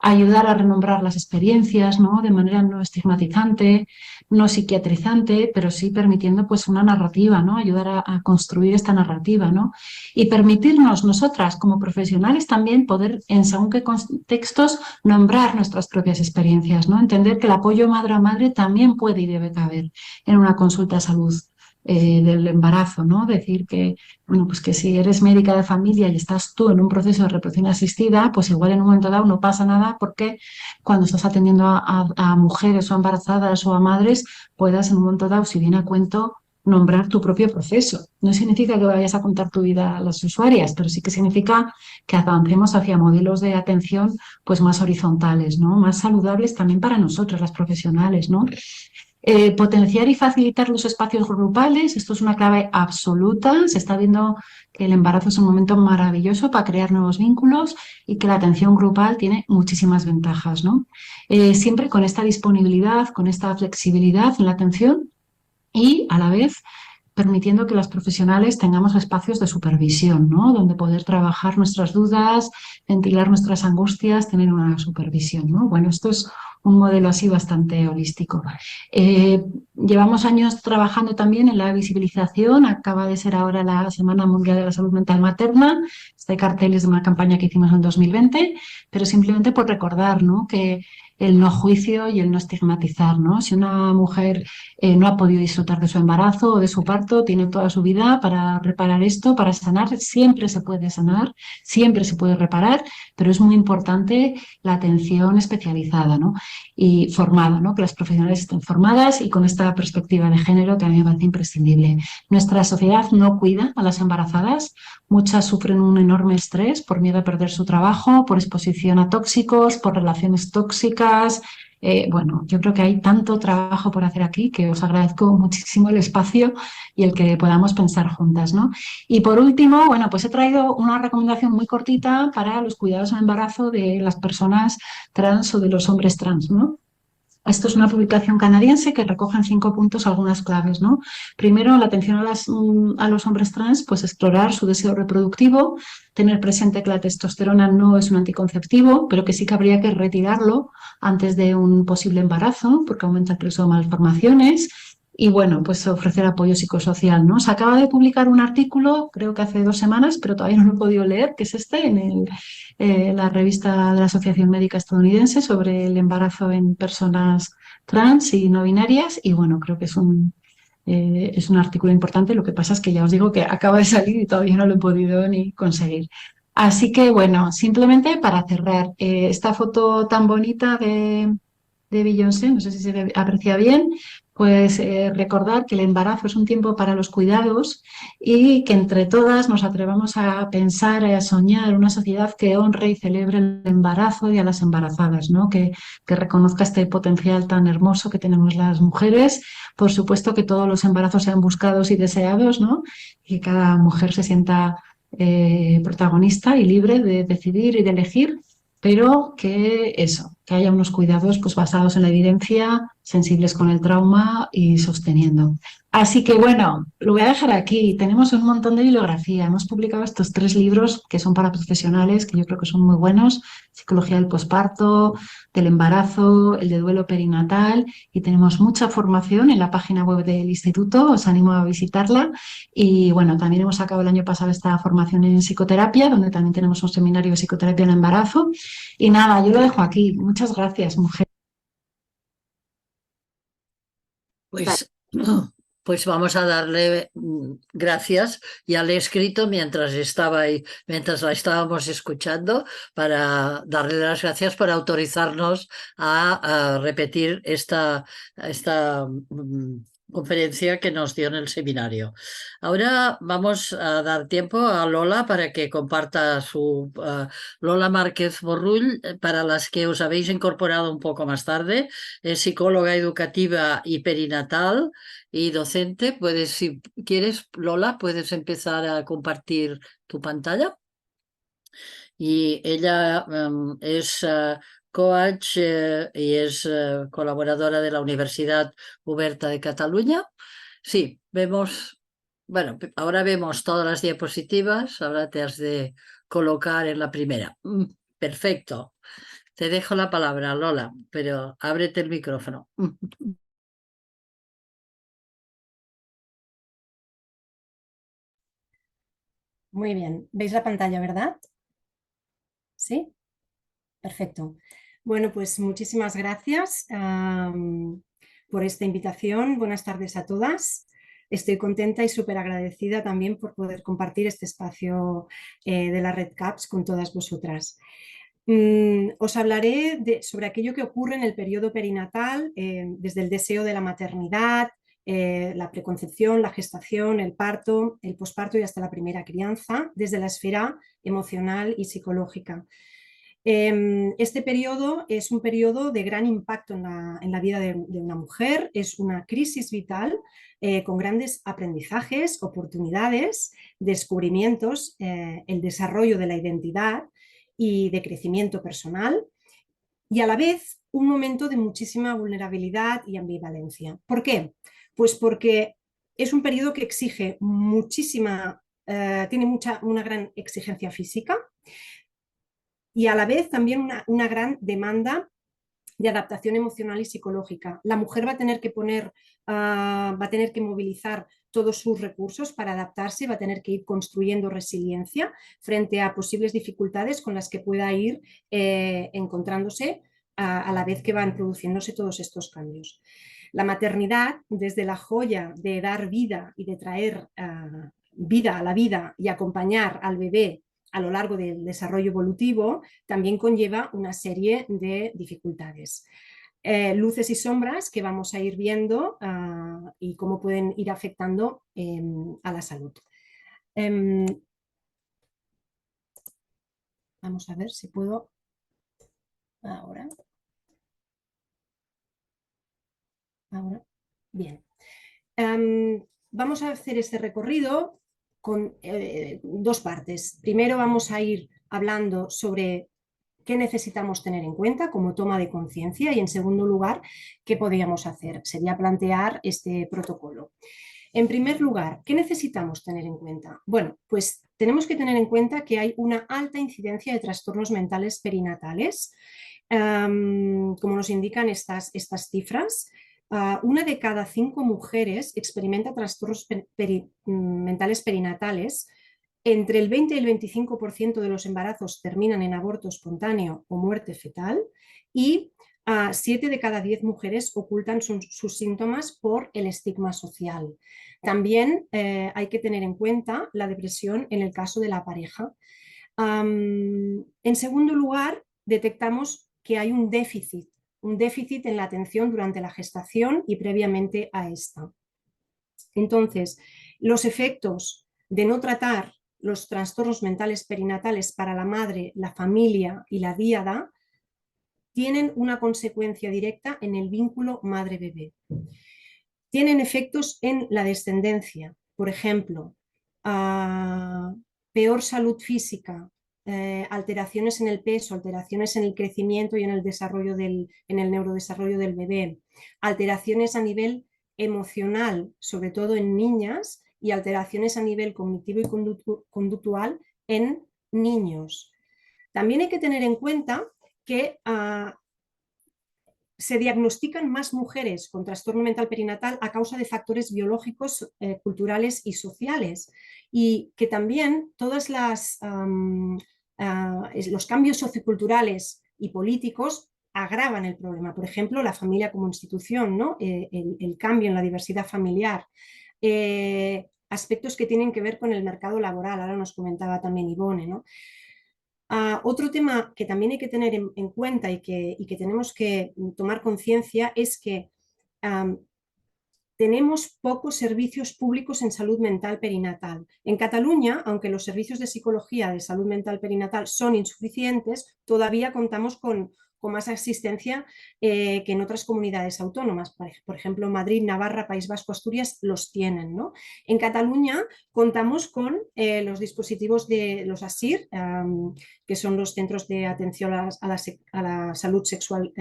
ayudar a renombrar las experiencias, ¿no? De manera no estigmatizante, no psiquiatrizante, pero sí permitiendo pues una narrativa, ¿no? Ayudar a construir esta narrativa, ¿no? Y permitirnos nosotras como profesionales también poder, en según qué contextos, nombrar nuestras propias experiencias, ¿no? Entender que el apoyo madre a madre también puede y debe caber en una consulta de salud del embarazo, ¿no? Decir que, bueno, pues que si eres médica de familia y estás tú en un proceso de reproducción asistida, pues igual en un momento dado no pasa nada porque cuando estás atendiendo a mujeres o embarazadas o a madres, puedas en un momento dado, si viene a cuento, nombrar tu propio proceso. No significa que vayas a contar tu vida a las usuarias, pero sí que significa que avancemos hacia modelos de atención pues más horizontales, ¿no? Más saludables también para nosotros, las profesionales, ¿no? Potenciar y facilitar los espacios grupales, esto es una clave absoluta. Se está viendo que el embarazo es un momento maravilloso para crear nuevos vínculos y que la atención grupal tiene muchísimas ventajas, ¿no? Siempre con esta disponibilidad, con esta flexibilidad en la atención y a la vez permitiendo que las profesionales tengamos espacios de supervisión, ¿no? Donde poder trabajar nuestras dudas, ventilar nuestras angustias, tener una supervisión, ¿no? Bueno, esto es un modelo así bastante holístico. Llevamos años trabajando también en la visibilización. Acaba de ser ahora la Semana Mundial de la Salud Mental Materna. Este cartel es de una campaña que hicimos en 2020, pero simplemente por recordar, ¿no? Que el no juicio y el no estigmatizar, ¿no? Si una mujer no ha podido disfrutar de su embarazo o de su parto, tiene toda su vida para reparar esto, para sanar. Siempre se puede sanar, siempre se puede reparar, pero es muy importante la atención especializada, ¿no? Y formada, ¿no? Que las profesionales estén formadas y con esta perspectiva de género que a mí me parece imprescindible. Nuestra sociedad no cuida a las embarazadas. Muchas sufren un enorme estrés por miedo a perder su trabajo, por exposición a tóxicos, por relaciones tóxicas. Bueno, yo creo que hay tanto trabajo por hacer aquí que os agradezco muchísimo el espacio y el que podamos pensar juntas, ¿no? Y por último, bueno, pues he traído una recomendación muy cortita para los cuidados al embarazo de las personas trans o de los hombres trans, ¿no? Esto es una publicación canadiense que recoge en 5 puntos algunas claves, ¿no? Primero, la atención a los hombres trans, pues explorar su deseo reproductivo, tener presente que la testosterona no es un anticonceptivo, pero que sí que habría que retirarlo antes de un posible embarazo, porque aumenta el riesgo de malformaciones. Y bueno, pues ofrecer apoyo psicosocial, ¿no? Se acaba de publicar un artículo, creo que hace 2 semanas, pero todavía no lo he podido leer, que es este, en la revista de la Asociación Médica Estadounidense sobre el embarazo en personas trans y no binarias. Y bueno, creo que es un artículo importante. Lo que pasa es que ya os digo que acaba de salir y todavía no lo he podido ni conseguir. Así que bueno, simplemente para cerrar, esta foto tan bonita de Beyoncé, no sé si se aprecia bien, pues recordar que el embarazo es un tiempo para los cuidados y que entre todas nos atrevamos a pensar, a soñar una sociedad que honre y celebre el embarazo y a las embarazadas, ¿no? Que reconozca este potencial tan hermoso que tenemos las mujeres. Por supuesto que todos los embarazos sean buscados y deseados, ¿no? Y que cada mujer se sienta protagonista y libre de decidir y de elegir, pero que eso, que haya unos cuidados pues, basados en la evidencia, sensibles con el trauma y sosteniendo. Así que bueno, lo voy a dejar aquí. Tenemos un montón de bibliografía. Hemos publicado estos 3 libros que son para profesionales, que yo creo que son muy buenos. Psicología del posparto, del embarazo, el de duelo perinatal. Y tenemos mucha formación en la página web del instituto. Os animo a visitarla. Y bueno, también hemos sacado el año pasado esta formación en psicoterapia, donde también tenemos un seminario de psicoterapia en embarazo. Y nada, yo lo dejo aquí. Muchas gracias, mujer. Pues, pues vamos a darle gracias. Ya le he escrito mientras la estábamos escuchando, para darle las gracias por autorizarnos a repetir esta conferencia que nos dio en el seminario. Ahora vamos a dar tiempo a Lola para que comparta Lola Márquez Borrull, para las que os habéis incorporado un poco más tarde. Es psicóloga educativa y perinatal y docente. Si quieres, Lola, puedes empezar a compartir tu pantalla. Y ella es coach y es colaboradora de la Universidad Oberta de Cataluña. Sí, bueno, ahora vemos todas las diapositivas. Ahora te has de colocar en la primera. Perfecto. Te dejo la palabra, Lola, pero ábrete el micrófono. Muy bien. ¿Veis la pantalla, verdad? ¿Sí? Perfecto. Bueno, pues muchísimas gracias por esta invitación. Buenas tardes a todas. Estoy contenta y súper agradecida también por poder compartir este espacio de la Red CAPS con todas vosotras. Os hablaré sobre aquello que ocurre en el periodo perinatal, desde el deseo de la maternidad, la preconcepción, la gestación, el parto, el posparto y hasta la primera crianza, desde la esfera emocional y psicológica. Este periodo es un periodo de gran impacto en la vida de una mujer, es una crisis vital con grandes aprendizajes, oportunidades, descubrimientos, el desarrollo de la identidad y de crecimiento personal, y a la vez un momento de muchísima vulnerabilidad y ambivalencia. ¿Por qué? Pues porque es un periodo que exige muchísima, tiene una gran exigencia física y a la vez también una gran demanda de adaptación emocional y psicológica. La mujer va a tener que va a tener que movilizar todos sus recursos para adaptarse, va a tener que ir construyendo resiliencia frente a posibles dificultades con las que pueda ir encontrándose a la vez que van produciéndose todos estos cambios. La maternidad, desde la joya de dar vida y de traer vida a la vida y acompañar al bebé a lo largo del desarrollo evolutivo, también conlleva una serie de dificultades. Luces y sombras que vamos a ir viendo y cómo pueden ir afectando a la salud. Vamos a ver si puedo ahora. Bien. Vamos a hacer este recorrido con dos partes. Primero vamos a ir hablando sobre qué necesitamos tener en cuenta como toma de conciencia y en segundo lugar, qué podríamos hacer. Sería plantear este protocolo. En primer lugar, ¿qué necesitamos tener en cuenta? Bueno, pues tenemos que tener en cuenta que hay una alta incidencia de trastornos mentales perinatales, como nos indican estas cifras. Una de cada 5 mujeres experimenta trastornos mentales perinatales. Entre el 20 y el 25% de los embarazos terminan en aborto espontáneo o muerte fetal y 7 de cada 10 mujeres ocultan sus síntomas por el estigma social. También hay que tener en cuenta la depresión en el caso de la pareja. En segundo lugar, detectamos que hay un déficit en la atención durante la gestación y previamente a esta. Entonces, los efectos de no tratar los trastornos mentales perinatales para la madre, la familia y la díada tienen una consecuencia directa en el vínculo madre-bebé. Tienen efectos en la descendencia, por ejemplo, peor salud física, alteraciones en el peso, alteraciones en el crecimiento y en el neurodesarrollo del bebé, alteraciones a nivel emocional, sobre todo en niñas, y alteraciones a nivel cognitivo y conductual en niños. También hay que tener en cuenta que se diagnostican más mujeres con trastorno mental perinatal a causa de factores biológicos, culturales y sociales, y que también todos los cambios socioculturales y políticos agravan el problema. Por ejemplo, la familia como institución, ¿no? El cambio en la diversidad familiar, aspectos que tienen que ver con el mercado laboral, ahora nos comentaba también Ivone, ¿no? Otro tema que también hay que tener en cuenta y que tenemos que tomar conciencia es que tenemos pocos servicios públicos en salud mental perinatal. En Cataluña, aunque los servicios de psicología de salud mental perinatal son insuficientes, todavía contamos con más asistencia que en otras comunidades autónomas. Por ejemplo, Madrid, Navarra, País Vasco, Asturias los tienen, ¿no? En Cataluña contamos con los dispositivos de los ASIR, que son los centros de atención a la salud sexual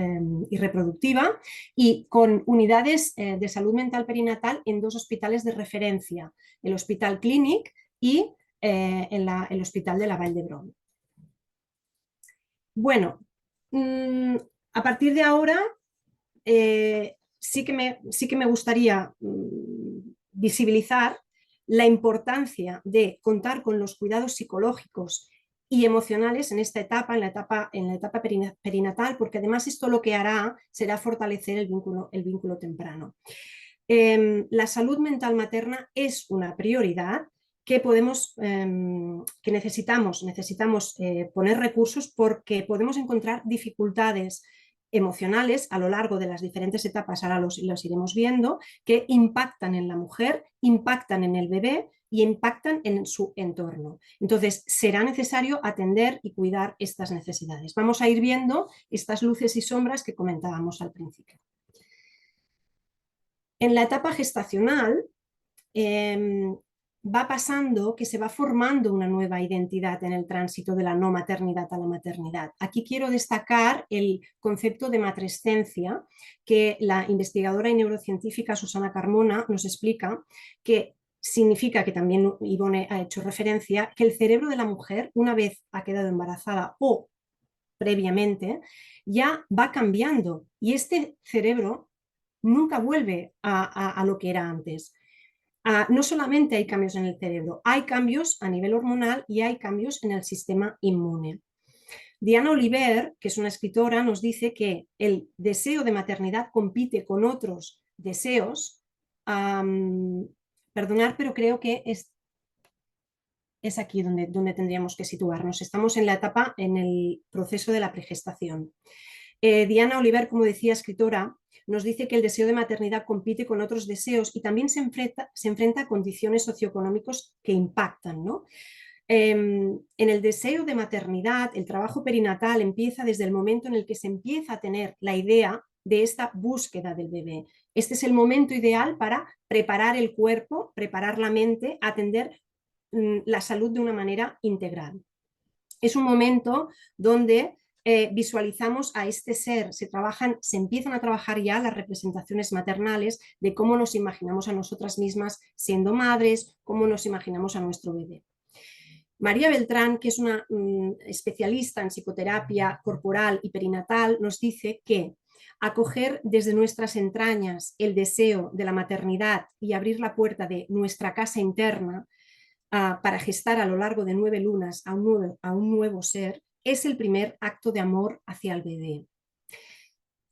y reproductiva, y con unidades de salud mental perinatal en 2 hospitales de referencia, el Hospital Clínic y el Hospital de la Vall d'Hebron. Bueno, a partir de ahora sí que me gustaría visibilizar la importancia de contar con los cuidados psicológicos y emocionales en esta etapa, en la etapa perinatal, porque además esto lo que hará será fortalecer el vínculo temprano. La salud mental materna es una prioridad que necesitamos poner recursos, porque podemos encontrar dificultades emocionales a lo largo de las diferentes etapas, ahora los iremos viendo, que impactan en la mujer, impactan en el bebé y impactan en su entorno. Entonces, será necesario atender y cuidar estas necesidades. Vamos a ir viendo estas luces y sombras que comentábamos al principio. En la etapa gestacional va pasando que se va formando una nueva identidad en el tránsito de la no maternidad a la maternidad. Aquí quiero destacar el concepto de matrescencia, que la investigadora y neurocientífica Susana Carmona nos explica, que significa, que también Ivone ha hecho referencia, que el cerebro de la mujer, una vez ha quedado embarazada o previamente, ya va cambiando, y este cerebro nunca vuelve a lo que era antes. No solamente hay cambios en el cerebro, hay cambios a nivel hormonal y hay cambios en el sistema inmune. Diana Oliver, que es una escritora, nos dice que el deseo de maternidad compite con otros deseos. Perdonad, pero creo que es aquí donde tendríamos que situarnos. Estamos en la etapa, en el proceso de la pregestación. Diana Oliver, como decía, escritora, nos dice que el deseo de maternidad compite con otros deseos y también se enfrenta a condiciones socioeconómicas que impactan, ¿no? En el deseo de maternidad, el trabajo perinatal empieza desde el momento en el que se empieza a tener la idea de esta búsqueda del bebé. Este es el momento ideal para preparar el cuerpo, preparar la mente, atender la salud de una manera integral. Es un momento donde visualizamos a este ser, se empiezan a trabajar ya las representaciones maternales de cómo nos imaginamos a nosotras mismas siendo madres, cómo nos imaginamos a nuestro bebé. María Beltrán, que es una especialista en psicoterapia corporal y perinatal, nos dice que acoger desde nuestras entrañas el deseo de la maternidad y abrir la puerta de nuestra casa interna para gestar a lo largo de 9 lunas a un nuevo ser, es el primer acto de amor hacia el bebé.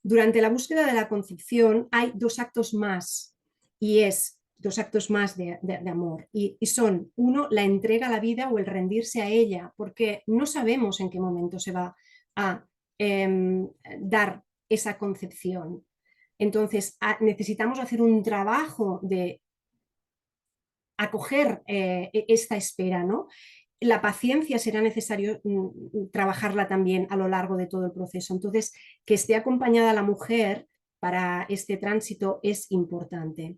Durante la búsqueda de la concepción hay 2 actos más, y es 2 actos más de amor, y son, uno, la entrega a la vida o el rendirse a ella, porque no sabemos en qué momento se va a dar esa concepción. Entonces, necesitamos hacer un trabajo de acoger esta espera, ¿no? La paciencia será necesario trabajarla también a lo largo de todo el proceso. Entonces, que esté acompañada la mujer para este tránsito es importante.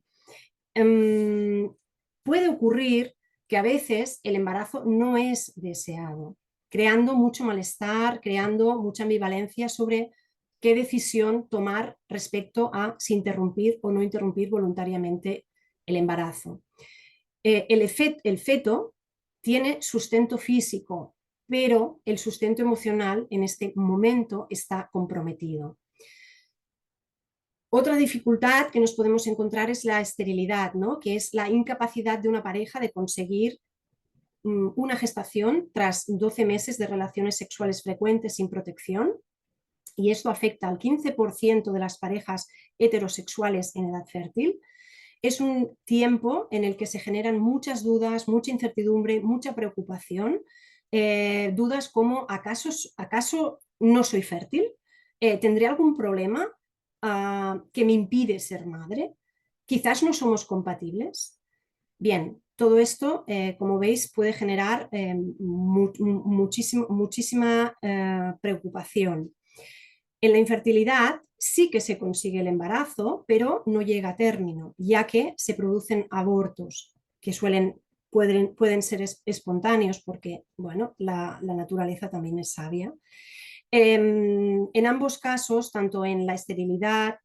Puede ocurrir que a veces el embarazo no es deseado, creando mucho malestar, creando mucha ambivalencia sobre qué decisión tomar respecto a si interrumpir o no interrumpir voluntariamente el embarazo. El feto tiene sustento físico, pero el sustento emocional en este momento está comprometido. Otra dificultad que nos podemos encontrar es la esterilidad, ¿no? Que es la incapacidad de una pareja de conseguir una gestación tras 12 meses de relaciones sexuales frecuentes sin protección, y esto afecta al 15% de las parejas heterosexuales en edad fértil. Es un tiempo en el que se generan muchas dudas, mucha incertidumbre, mucha preocupación, dudas como ¿acaso no soy fértil? ¿Tendré algún problema que me impide ser madre? ¿Quizás no somos compatibles? Bien, todo esto, como veis, puede generar muchísima preocupación. En la infertilidad sí que se consigue el embarazo, pero no llega a término, ya que se producen abortos que pueden ser espontáneos porque, bueno, la naturaleza también es sabia. En ambos casos, tanto en la esterilidad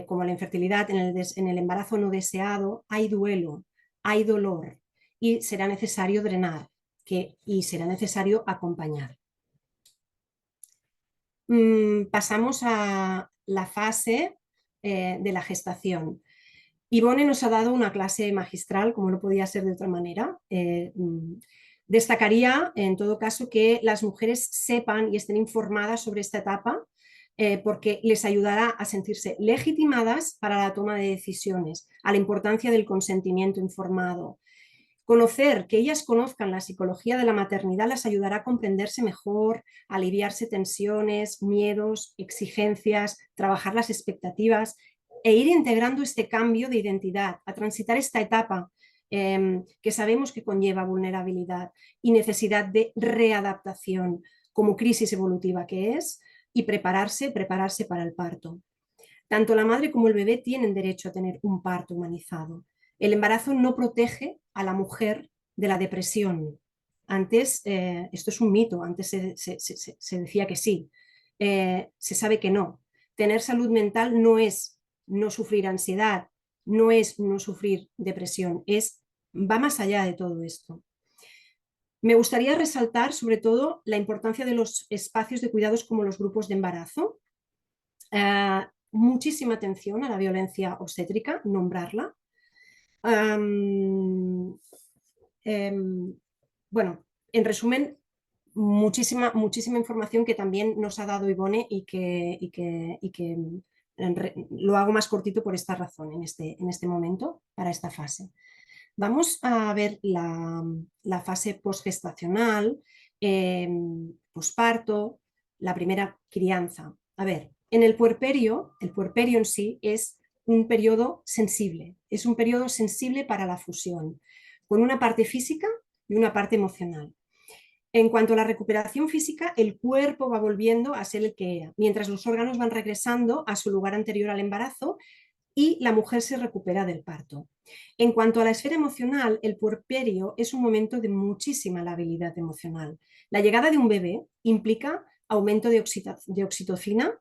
como en la infertilidad, en el embarazo no deseado, hay duelo, hay dolor y será necesario drenar y será necesario acompañar. pasamos a la fase de la gestación. Ivone nos ha dado una clase magistral, como no podía ser de otra manera. Destacaría, en todo caso, que las mujeres sepan y estén informadas sobre esta etapa, porque les ayudará a sentirse legitimadas para la toma de decisiones, a la importancia del consentimiento informado. Conocer, que ellas conozcan la psicología de la maternidad las ayudará a comprenderse mejor, a aliviarse tensiones, miedos, exigencias, trabajar las expectativas e ir integrando este cambio de identidad, a transitar esta etapa que sabemos que conlleva vulnerabilidad y necesidad de readaptación como crisis evolutiva que es, y prepararse para el parto. Tanto la madre como el bebé tienen derecho a tener un parto humanizado. El embarazo no protege a la mujer de la depresión. Antes, esto es un mito, antes se decía que sí, se sabe que no. Tener salud mental no es no sufrir ansiedad, no es no sufrir depresión, va más allá de todo esto. Me gustaría resaltar sobre todo la importancia de los espacios de cuidados como los grupos de embarazo. Muchísima atención a la violencia obstétrica, nombrarla. Bueno, en resumen, muchísima información que también nos ha dado Ivone y que lo hago más cortito por esta razón en este momento, para esta fase. Vamos a ver la fase postgestacional, posparto, la primera crianza. A ver, en el puerperio en sí es un periodo sensible, para la fusión, con una parte física y una parte emocional. En cuanto a la recuperación física, el cuerpo va volviendo a ser el que era, mientras los órganos van regresando a su lugar anterior al embarazo y la mujer se recupera del parto. En cuanto a la esfera emocional, el puerperio es un momento de muchísima labilidad emocional. La llegada de un bebé implica aumento de oxitocina,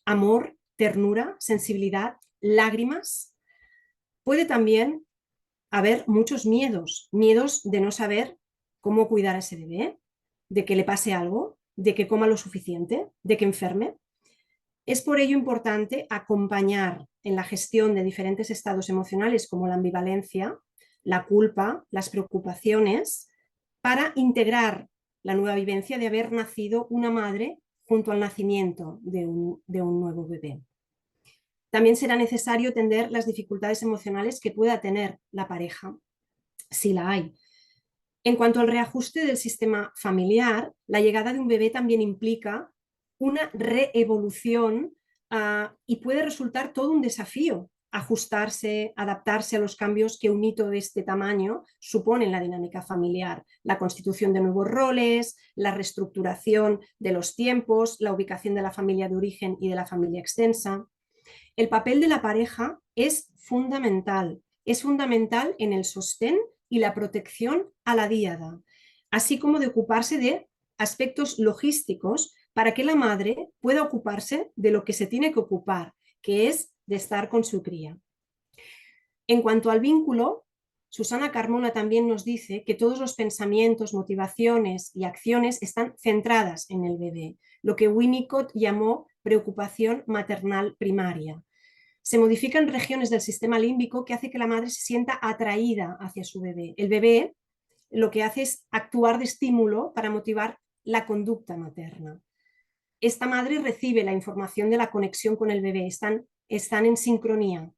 amor, ternura, sensibilidad, lágrimas. Puede también haber muchos miedos de no saber cómo cuidar a ese bebé, de que le pase algo, de que coma lo suficiente, de que enferme. Es por ello importante acompañar en la gestión de diferentes estados emocionales como la ambivalencia, la culpa, las preocupaciones, para integrar la nueva vivencia de haber nacido una madre junto al nacimiento de un nuevo bebé. También será necesario atender las dificultades emocionales que pueda tener la pareja, si la hay. En cuanto al reajuste del sistema familiar, la llegada de un bebé también implica una reevolución y puede resultar todo un desafío ajustarse, adaptarse a los cambios que un hito de este tamaño supone en la dinámica familiar, la constitución de nuevos roles, la reestructuración de los tiempos, la ubicación de la familia de origen y de la familia extensa. El papel de la pareja es fundamental en el sostén y la protección a la díada, así como de ocuparse de aspectos logísticos para que la madre pueda ocuparse de lo que se tiene que ocupar, que es de estar con su cría. En cuanto al vínculo, Susana Carmona también nos dice que todos los pensamientos, motivaciones y acciones están centradas en el bebé, lo que Winnicott llamó preocupación maternal primaria. Se modifican regiones del sistema límbico que hace que la madre se sienta atraída hacia su bebé. El bebé lo que hace es actuar de estímulo para motivar la conducta materna. Esta madre recibe la información de la conexión con el bebé, están en sincronía,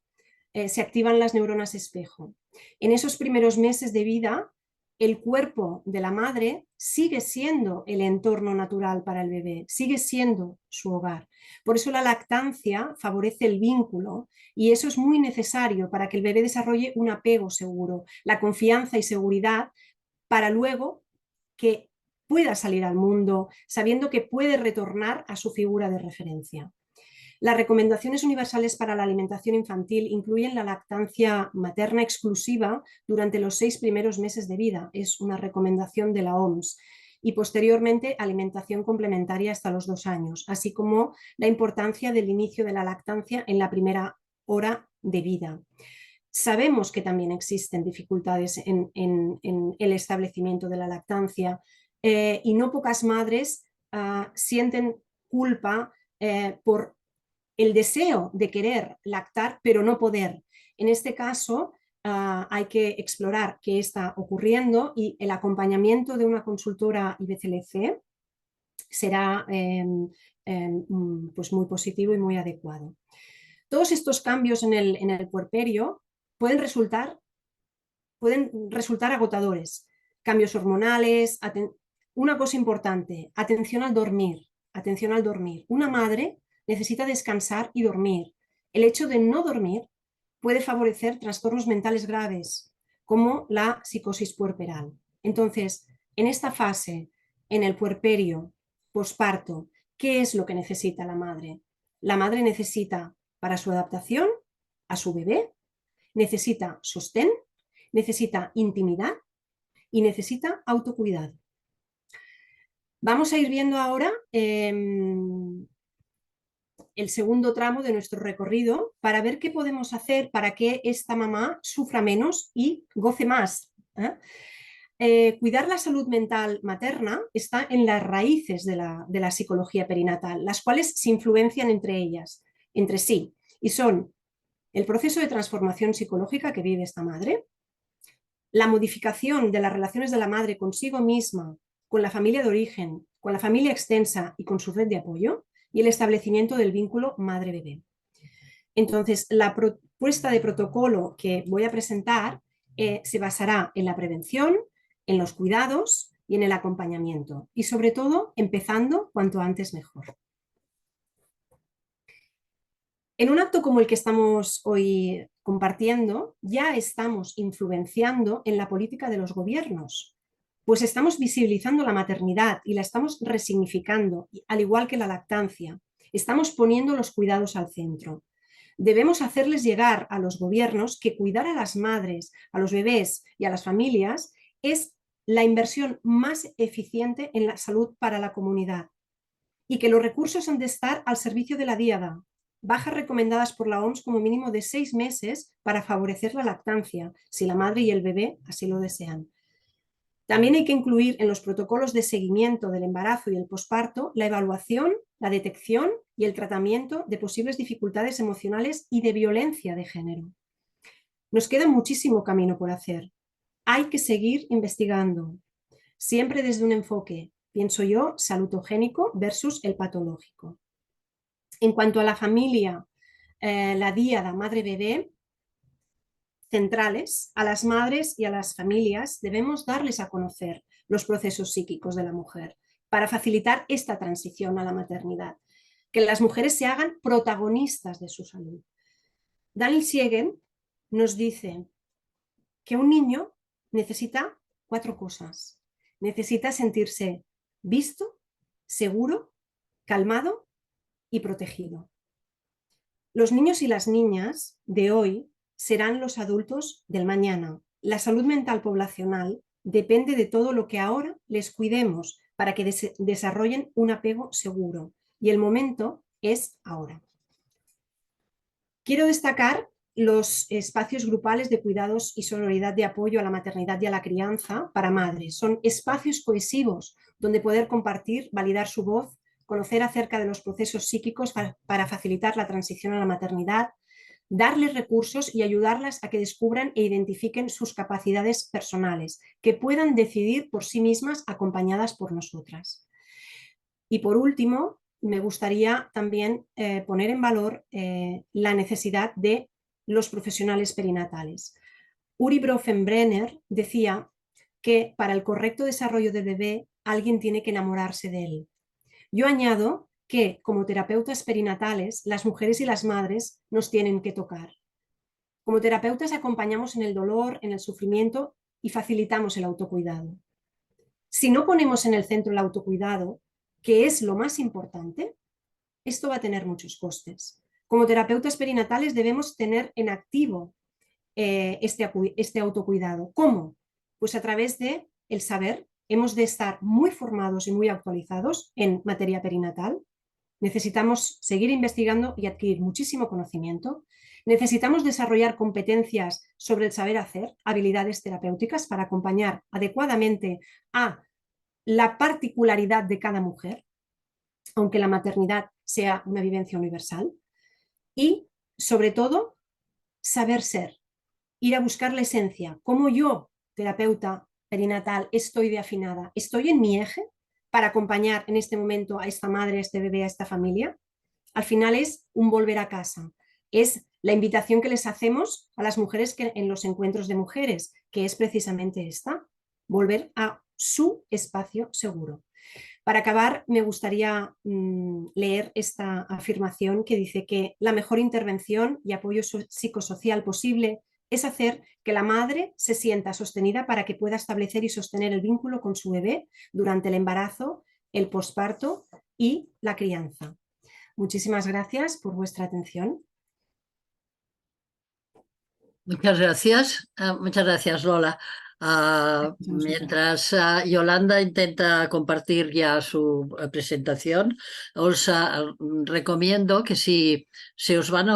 se activan las neuronas espejo. En esos primeros meses de vida, el cuerpo de la madre sigue siendo el entorno natural para el bebé, sigue siendo su hogar. Por eso la lactancia favorece el vínculo y eso es muy necesario para que el bebé desarrolle un apego seguro, la confianza y seguridad para luego que pueda salir al mundo sabiendo que puede retornar a su figura de referencia. Las recomendaciones universales para la alimentación infantil incluyen la lactancia materna exclusiva durante los 6 primeros meses de vida, es una recomendación de la OMS, y posteriormente alimentación complementaria hasta los 2 años, así como la importancia del inicio de la lactancia en la primera hora de vida. Sabemos que también existen dificultades en el establecimiento de la lactancia y no pocas madres sienten culpa, por el deseo de querer lactar, pero no poder. En este caso, hay que explorar qué está ocurriendo y el acompañamiento de una consultora IBCLC será pues muy positivo y muy adecuado. Todos estos cambios en el puerperio pueden resultar agotadores. Cambios hormonales, una cosa importante, atención al dormir. Atención al dormir. Una madre necesita descansar y dormir. El hecho de no dormir puede favorecer trastornos mentales graves, como la psicosis puerperal. Entonces, en esta fase, en el puerperio, posparto, ¿qué es lo que necesita la madre? La madre necesita, para su adaptación a su bebé, necesita sostén, necesita intimidad y necesita autocuidado. Vamos a ir viendo ahora el segundo tramo de nuestro recorrido para ver qué podemos hacer para que esta mamá sufra menos y goce más. Cuidar la salud mental materna está en las raíces de la psicología perinatal, las cuales se influencian entre sí, y son el proceso de transformación psicológica que vive esta madre, la modificación de las relaciones de la madre consigo misma, con la familia de origen, con la familia extensa y con su red de apoyo, y el establecimiento del vínculo madre-bebé. Entonces, la propuesta de protocolo que voy a presentar se basará en la prevención, en los cuidados y en el acompañamiento, y sobre todo empezando cuanto antes mejor. En un acto como el que estamos hoy compartiendo, ya estamos influenciando en la política de los gobiernos, pues estamos visibilizando la maternidad y la estamos resignificando, al igual que la lactancia. Estamos poniendo los cuidados al centro. Debemos hacerles llegar a los gobiernos que cuidar a las madres, a los bebés y a las familias es la inversión más eficiente en la salud para la comunidad y que los recursos han de estar al servicio de la diada. Bajas recomendadas por la OMS como mínimo de 6 meses para favorecer la lactancia, si la madre y el bebé así lo desean. También hay que incluir en los protocolos de seguimiento del embarazo y el posparto la evaluación, la detección y el tratamiento de posibles dificultades emocionales y de violencia de género. Nos queda muchísimo camino por hacer. Hay que seguir investigando, siempre desde un enfoque, pienso yo, salutogénico versus el patológico. En cuanto a la familia, la diada madre-bebé, centrales, a las madres y a las familias debemos darles a conocer los procesos psíquicos de la mujer para facilitar esta transición a la maternidad, que las mujeres se hagan protagonistas de su salud. Daniel Siegen nos dice que un niño necesita 4 cosas. Necesita sentirse visto, seguro, calmado y protegido. Los niños y las niñas de hoy serán los adultos del mañana. La salud mental poblacional depende de todo lo que ahora les cuidemos para que desarrollen un apego seguro. Y el momento es ahora. Quiero destacar los espacios grupales de cuidados y sororidad de apoyo a la maternidad y a la crianza para madres. Son espacios cohesivos donde poder compartir, validar su voz, conocer acerca de los procesos psíquicos para facilitar la transición a la maternidad, darles recursos y ayudarlas a que descubran e identifiquen sus capacidades personales, que puedan decidir por sí mismas acompañadas por nosotras. Y por último, me gustaría también poner en valor la necesidad de los profesionales perinatales. Uri Bronfenbrenner decía que para el correcto desarrollo del bebé alguien tiene que enamorarse de él. Yo añado que como terapeutas perinatales las mujeres y las madres nos tienen que tocar. Como terapeutas acompañamos en el dolor, en el sufrimiento y facilitamos el autocuidado. Si no ponemos en el centro el autocuidado, que es lo más importante, esto va a tener muchos costes. Como terapeutas perinatales debemos tener en activo este autocuidado. ¿Cómo? Pues a través de el saber. Hemos de estar muy formados y muy actualizados en materia perinatal. Necesitamos seguir investigando y adquirir muchísimo conocimiento. Necesitamos desarrollar competencias sobre el saber hacer, habilidades terapéuticas para acompañar adecuadamente a la particularidad de cada mujer. aunque la maternidad sea una vivencia universal. Y, sobre todo, saber ser, ir a buscar la esencia. Cómo yo, terapeuta perinatal, estoy de afinada, estoy en mi eje para acompañar en este momento a esta madre, a este bebé, a esta familia. Al final es un volver a casa. Es la invitación que les hacemos a las mujeres que en los encuentros de mujeres, que es precisamente esta, volver a su espacio seguro. Para acabar, me gustaría leer esta afirmación que dice que la mejor intervención y apoyo psicosocial posible es hacer que la madre se sienta sostenida para que pueda establecer y sostener el vínculo con su bebé durante el embarazo, el posparto y la crianza. Muchísimas gracias por vuestra atención. Muchas gracias, Lola. Mientras Yolanda intenta compartir ya su presentación, os recomiendo que si se os van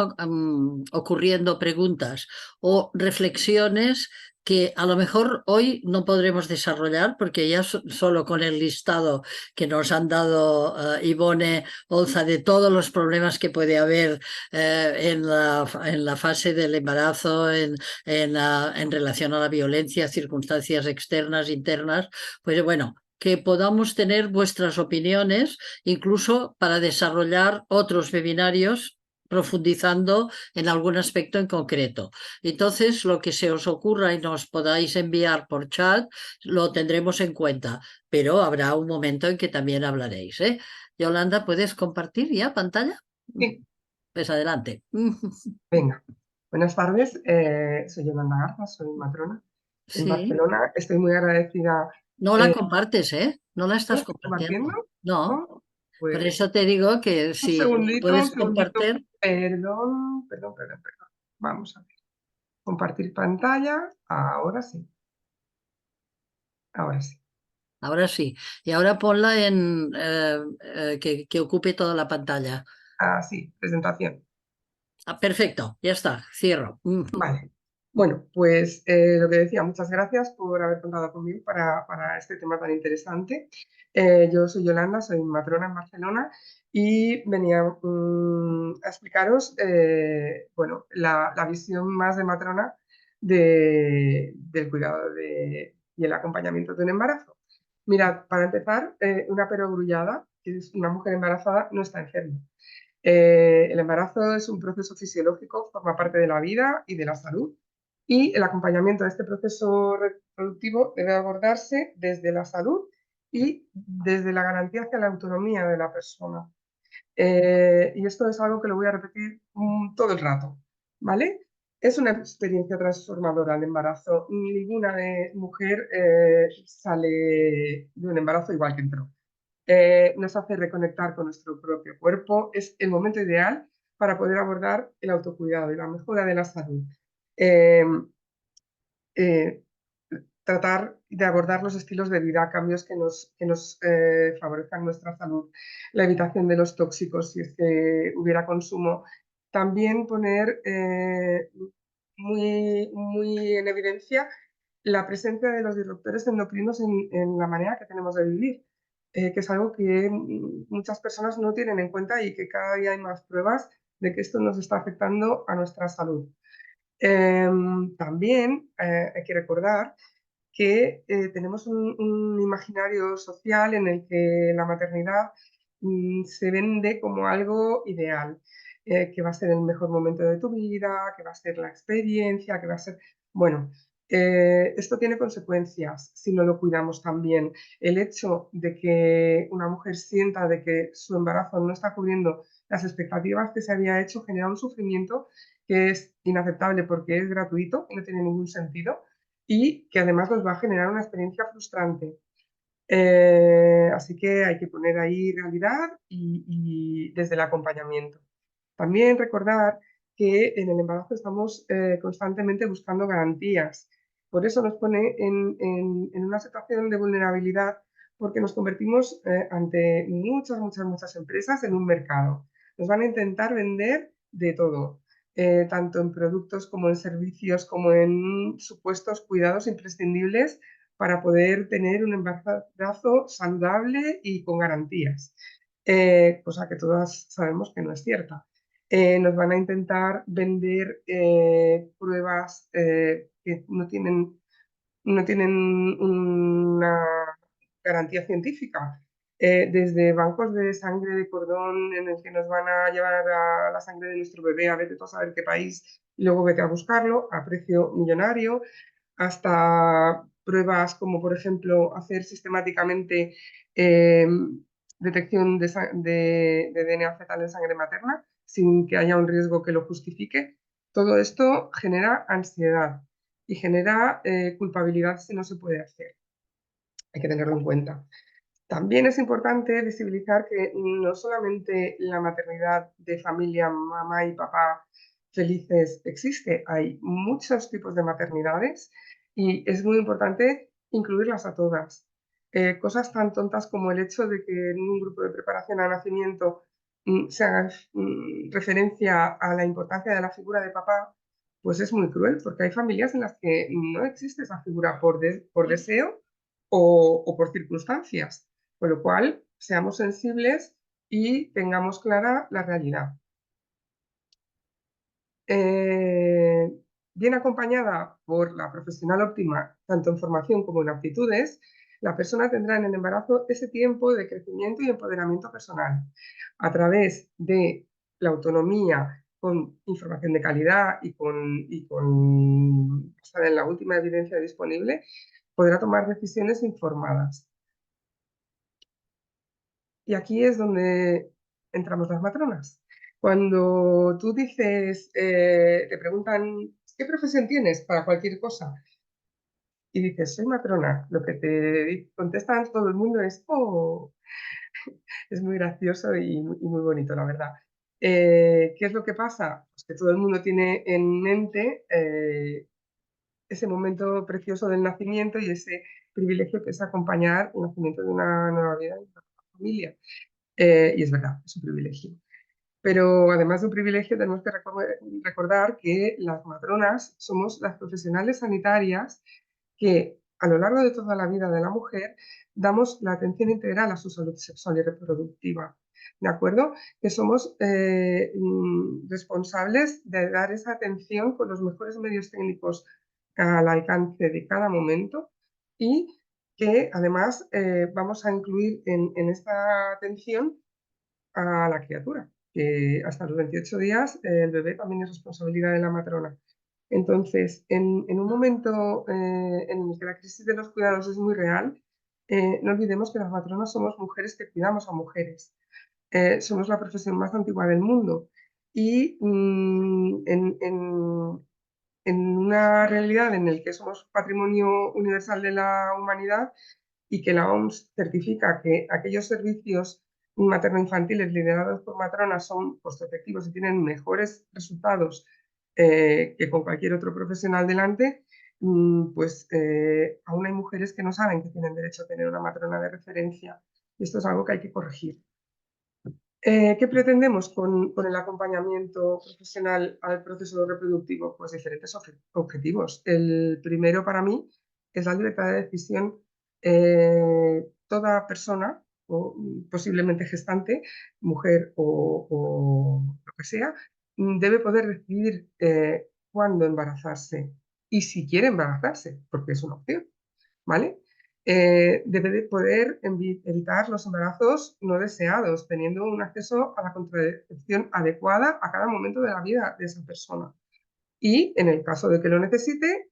ocurriendo preguntas o reflexiones que a lo mejor hoy no podremos desarrollar porque ya solo con el listado que nos han dado Ivone Olza de todos los problemas que puede haber en la fase del embarazo, en relación a la violencia, circunstancias externas, internas, pues bueno, que podamos tener vuestras opiniones, incluso para desarrollar otros webinarios profundizando en algún aspecto en concreto. Entonces, lo que se os ocurra y nos podáis enviar por chat, lo tendremos en cuenta, pero habrá un momento en que también hablaréis, ¿eh? Yolanda, ¿puedes compartir ya pantalla? Sí. Pues adelante. Venga, buenas tardes. Soy Yolanda Garza, soy matrona en Sí. Barcelona. Estoy muy agradecida. No la compartes, ¿eh? No la estás ¿No estoy compartiendo. compartiendo? No. ¿No? Pues Por eso te digo que si puedes compartir. Perdón. Vamos a ver. Compartir pantalla. Ahora sí. Ahora sí. Ahora sí. Y ahora ponla en que ocupe toda la pantalla. Ah, sí, presentación. Perfecto, ya está. Cierro. Vale. Bueno, pues lo que decía, muchas gracias por haber contado conmigo para este tema tan interesante. Yo soy Yolanda, soy matrona en Barcelona y venía a explicaros bueno, la visión más de matrona del cuidado y el acompañamiento de un embarazo. Mirad, para empezar, una perogrullada, que es una mujer embarazada, no está enferma. El embarazo es un proceso fisiológico, forma parte de la vida y de la salud, y el acompañamiento de este proceso reproductivo debe abordarse desde la salud y desde la garantía hacia la autonomía de la persona. Y esto es algo que lo voy a repetir todo el rato, ¿vale? Es una experiencia transformadora el embarazo. Ninguna mujer sale de un embarazo igual que entró. Nos hace reconectar con nuestro propio cuerpo. Es el momento ideal para poder abordar el autocuidado y la mejora de la salud. Tratar de abordar los estilos de vida, cambios que nos favorezcan nuestra salud, la evitación de los tóxicos si es que hubiera consumo. También poner muy en evidencia la presencia de los disruptores endocrinos en la manera que tenemos de vivir. Que es algo que muchas personas no tienen en cuenta y que cada día hay más pruebas de que esto nos está afectando a nuestra salud. También hay que recordar que tenemos un imaginario social en el que la maternidad se vende como algo ideal, que va a ser el mejor momento de tu vida, que va a ser la experiencia, que va a ser... Bueno, esto tiene consecuencias si no lo cuidamos también. El hecho de que una mujer sienta de que su embarazo no está cubriendo las expectativas que se había hecho genera un sufrimiento que es inaceptable porque es gratuito y no tiene ningún sentido y que además nos va a generar una experiencia frustrante. Así que hay que poner ahí realidad y desde el acompañamiento. También recordar que en el embarazo estamos constantemente buscando garantías. Por eso nos pone en una situación de vulnerabilidad porque nos convertimos ante muchas empresas en un mercado. Nos van a intentar vender de todo, tanto en productos como en servicios, como en supuestos cuidados imprescindibles para poder tener un embarazo saludable y con garantías. cosa que todas sabemos que no es cierta. Nos van a intentar vender pruebas que no tienen una garantía científica. Desde bancos de sangre de cordón en el que nos van a llevar a la sangre de nuestro bebé a vete tú a saber qué país y luego vete a buscarlo a precio millonario, hasta pruebas como por ejemplo hacer sistemáticamente detección de DNA fetal en sangre materna sin que haya un riesgo que lo justifique. Todo esto genera ansiedad y genera culpabilidad si no se puede hacer. Hay que tenerlo en cuenta. También es importante visibilizar que no solamente la maternidad de familia, mamá y papá felices existe, hay muchos tipos de maternidades y es muy importante incluirlas a todas. Cosas tan tontas como el hecho de que en un grupo de preparación al nacimiento se haga referencia a la importancia de la figura de papá, pues es muy cruel, porque hay familias en las que no existe esa figura por deseo o por circunstancias. Con lo cual, seamos sensibles y tengamos clara la realidad. Bien acompañada por la profesional óptima, tanto en formación como en aptitudes, la persona tendrá en el embarazo ese tiempo de crecimiento y empoderamiento personal a través de la autonomía con información de calidad y basada en la última evidencia disponible, podrá tomar decisiones informadas. Y aquí es donde entramos las matronas. Cuando tú dices, te preguntan, ¿qué profesión tienes para cualquier cosa? Y dices, soy matrona, lo que te contestan todo el mundo es, oh, es muy gracioso y muy bonito, la verdad. ¿Qué es lo que pasa? Pues que todo el mundo tiene en mente ese momento precioso del nacimiento y ese privilegio que es acompañar el nacimiento de una nueva vida en una familia. Y es verdad, es un privilegio. Pero además de un privilegio, tenemos que recordar que las matronas somos las profesionales sanitarias que a lo largo de toda la vida de la mujer damos la atención integral a su salud sexual y reproductiva. ¿De acuerdo? Que somos responsables de dar esa atención con los mejores medios técnicos al alcance de cada momento y que además vamos a incluir en esta atención a la criatura, que hasta los 28 días el bebé también es responsabilidad de la matrona. Entonces, en un momento en el que la crisis de los cuidados es muy real, no olvidemos que las matronas somos mujeres que cuidamos a mujeres. Somos la profesión más antigua del mundo y en una realidad en la que somos patrimonio universal de la humanidad y que la OMS certifica que aquellos servicios materno-infantiles liderados por matronas son costo-efectivos y tienen mejores resultados que con cualquier otro profesional delante, pues aún hay mujeres que no saben que tienen derecho a tener una matrona de referencia. Y esto es algo que hay que corregir. ¿Qué pretendemos con el acompañamiento profesional al proceso reproductivo? Pues diferentes objetivos. El primero para mí es la libertad de decisión. Toda persona, o posiblemente gestante, mujer o lo que sea, debe poder decidir cuándo embarazarse y si quiere embarazarse, porque es una opción, ¿vale? Debe de poder evitar los embarazos no deseados, teniendo un acceso a la contracepción adecuada a cada momento de la vida de esa persona. Y en el caso de que lo necesite,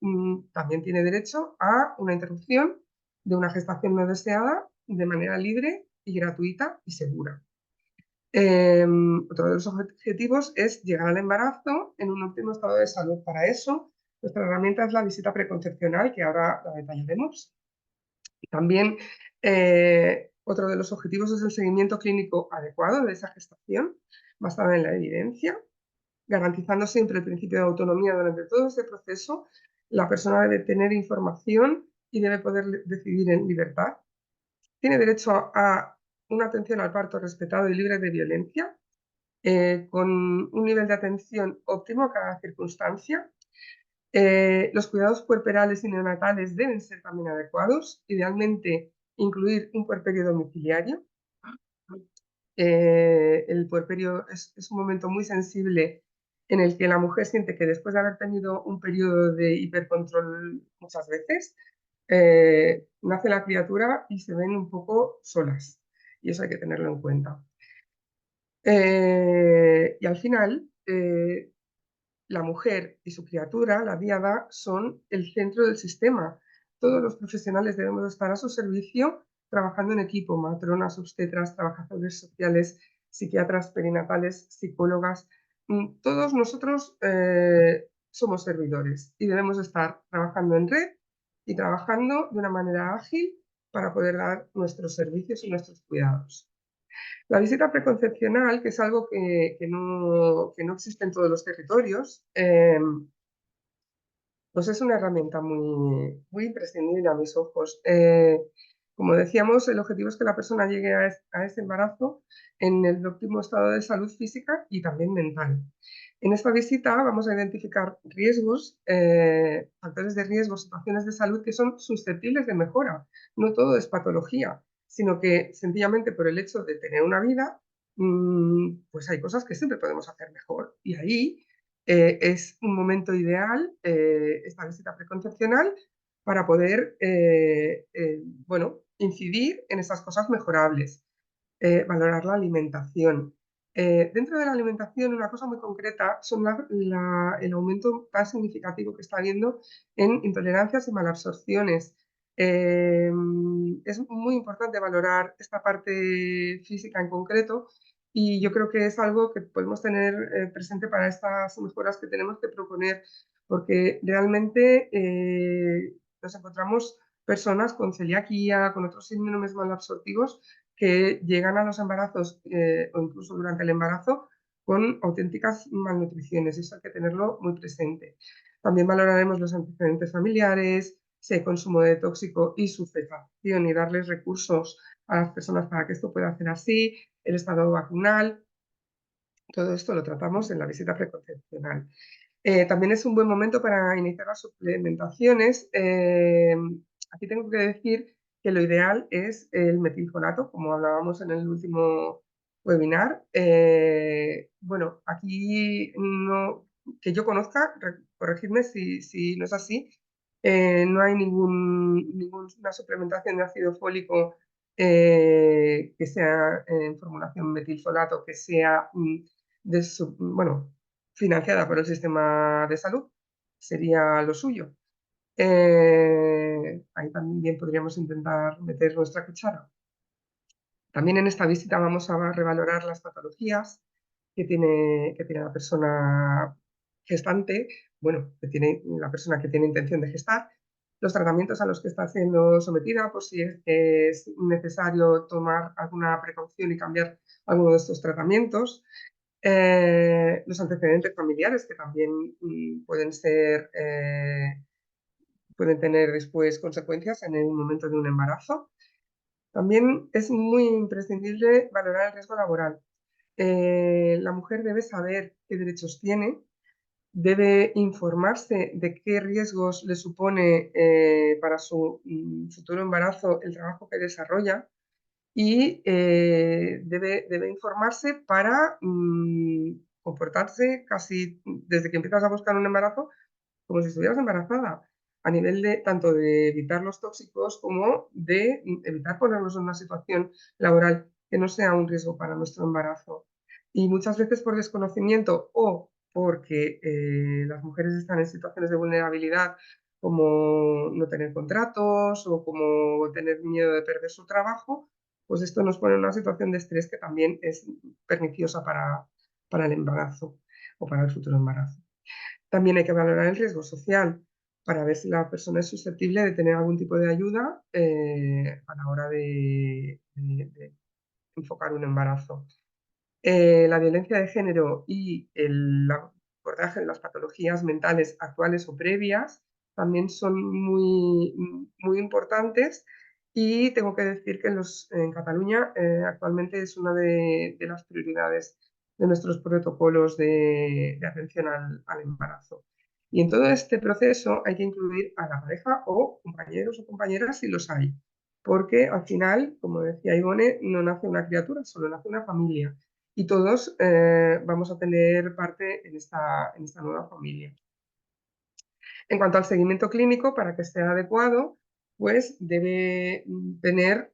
también tiene derecho a una interrupción de una gestación no deseada de manera libre y gratuita y segura. Otro de los objetivos es llegar al embarazo en un óptimo estado de salud. Para eso, nuestra herramienta es la visita preconcepcional, que ahora la detallaremos. También otro de los objetivos es el seguimiento clínico adecuado de esa gestación, basada en la evidencia, garantizando siempre el principio de autonomía durante todo este proceso. La persona debe tener información y debe poder decidir en libertad. Tiene derecho a una atención al parto respetado y libre de violencia, con un nivel de atención óptimo a cada circunstancia. Los cuidados puerperales y neonatales deben ser también adecuados, idealmente incluir un puerperio domiciliario. El puerperio es un momento muy sensible en el que la mujer siente que después de haber tenido un periodo de hipercontrol muchas veces, nace la criatura y se ven un poco solas. Y eso hay que tenerlo en cuenta. Y al final, la mujer y su criatura, la díada, son el centro del sistema. Todos los profesionales debemos estar a su servicio trabajando en equipo, matronas, obstetras, trabajadores sociales, psiquiatras perinatales, psicólogas. Todos nosotros somos servidores y debemos estar trabajando en red y trabajando de una manera ágil para poder dar nuestros servicios y nuestros cuidados. La visita preconcepcional, que es algo que no existe en todos los territorios, pues es una herramienta muy imprescindible a mis ojos. Como decíamos, el objetivo es que la persona llegue a este embarazo en el óptimo estado de salud física y también mental. En esta visita vamos a identificar riesgos, factores de riesgo, situaciones de salud que son susceptibles de mejora. No todo es patología, sino que sencillamente por el hecho de tener una vida, pues hay cosas que siempre podemos hacer mejor. Y ahí es un momento ideal, esta visita preconcepcional, para poder bueno, incidir en esas cosas mejorables, valorar la alimentación. Dentro de la alimentación, una cosa muy concreta son el aumento tan significativo que está habiendo en intolerancias y malabsorciones. Es muy importante valorar esta parte física en concreto y yo creo que es algo que podemos tener presente para estas mejoras que tenemos que proponer, porque realmente nos encontramos personas con celiaquía, con otros síndromes malabsortivos que llegan a los embarazos o incluso durante el embarazo con auténticas malnutriciones, y eso hay que tenerlo muy presente. También valoraremos los antecedentes familiares, si hay consumo de tóxico y su cesación, y darles recursos a las personas para que esto pueda hacer así, el estado vacunal. Todo esto lo tratamos en la visita preconcepcional. También es un buen momento para iniciar las suplementaciones. Aquí tengo que decir que lo ideal es el metilfolato, como hablábamos en el último webinar. Bueno, aquí no, que yo conozca, corregidme si no es así, no hay ninguna suplementación de ácido fólico que sea en formulación metilfolato, que sea bueno, financiada por el sistema de salud, sería lo suyo. Ahí también podríamos intentar meter nuestra cuchara. También en esta visita vamos a revalorar las patologías que tiene la persona gestante, bueno, que tiene la persona que tiene intención de gestar, los tratamientos a los que está siendo sometida, por si es necesario tomar alguna precaución y cambiar alguno de estos tratamientos, los antecedentes familiares que también pueden tener después consecuencias en el momento de un embarazo. También es muy imprescindible valorar el riesgo laboral. La mujer debe saber qué derechos tiene, debe informarse de qué riesgos le supone para su futuro embarazo el trabajo que desarrolla, y debe informarse para comportarse casi desde que empiezas a buscar un embarazo como si estuvieras embarazada, a nivel de tanto de evitar los tóxicos como de evitar ponernos en una situación laboral que no sea un riesgo para nuestro embarazo. Y muchas veces por desconocimiento o porque las mujeres están en situaciones de vulnerabilidad, como no tener contratos o como tener miedo de perder su trabajo, pues esto nos pone en una situación de estrés que también es perniciosa para el embarazo o para el futuro embarazo. También hay que valorar el riesgo social para ver si la persona es susceptible de tener algún tipo de ayuda a la hora de enfocar un embarazo. La violencia de género y el abordaje de las patologías mentales actuales o previas también son muy importantes, y tengo que decir que en Cataluña actualmente es una de las prioridades de nuestros protocolos de atención al embarazo. Y en todo este proceso hay que incluir a la pareja o compañeros o compañeras si los hay. porque al final, como decía Ivone, no nace una criatura, solo nace una familia y todos vamos a tener parte en esta nueva familia. En cuanto al seguimiento clínico, para que esté adecuado, pues debe tener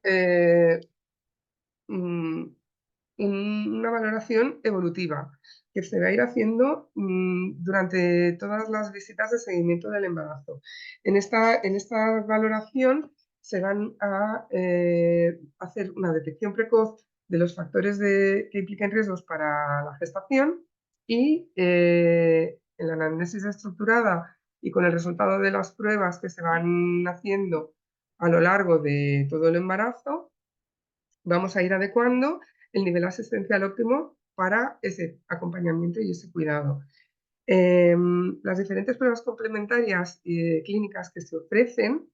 una valoración evolutiva que se va a ir haciendo durante todas las visitas de seguimiento del embarazo. En esta valoración se van a hacer una detección precoz de los factores que impliquen riesgos para la gestación y en la anamnesis estructurada y con el resultado de las pruebas que se van haciendo a lo largo de todo el embarazo, vamos a ir adecuando el nivel asistencial óptimo para ese acompañamiento y ese cuidado. Las diferentes pruebas complementarias clínicas que se ofrecen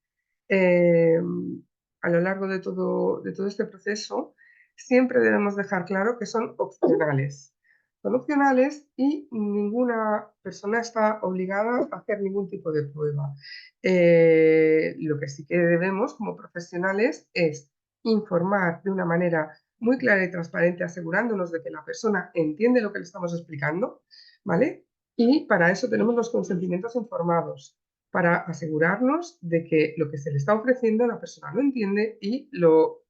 a lo largo de todo este proceso, siempre debemos dejar claro que son opcionales. Son opcionales y ninguna persona está obligada a hacer ningún tipo de prueba. Lo que sí que debemos como profesionales es informar de una manera muy clara y transparente, asegurándonos de que la persona entiende lo que le estamos explicando, ¿vale? Y para eso tenemos los consentimientos informados, para asegurarnos de que lo que se le está ofreciendo la persona lo entiende y lo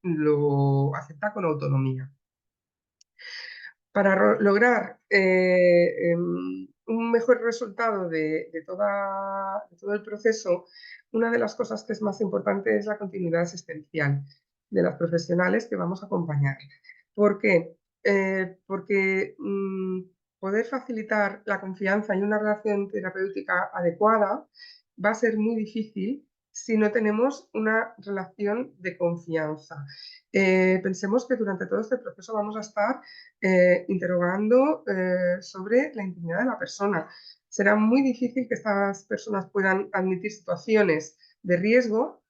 acepta con autonomía. Para lograr un mejor resultado de todo el proceso, una de las cosas que es más importante es la continuidad asistencial de las profesionales que vamos a acompañar. ¿Por qué? Porque poder facilitar la confianza y una relación terapéutica adecuada va a ser muy difícil si no tenemos una relación de confianza. Pensemos que durante todo este proceso vamos a estar interrogando sobre la intimidad de la persona. Será muy difícil que estas personas puedan admitir situaciones de riesgo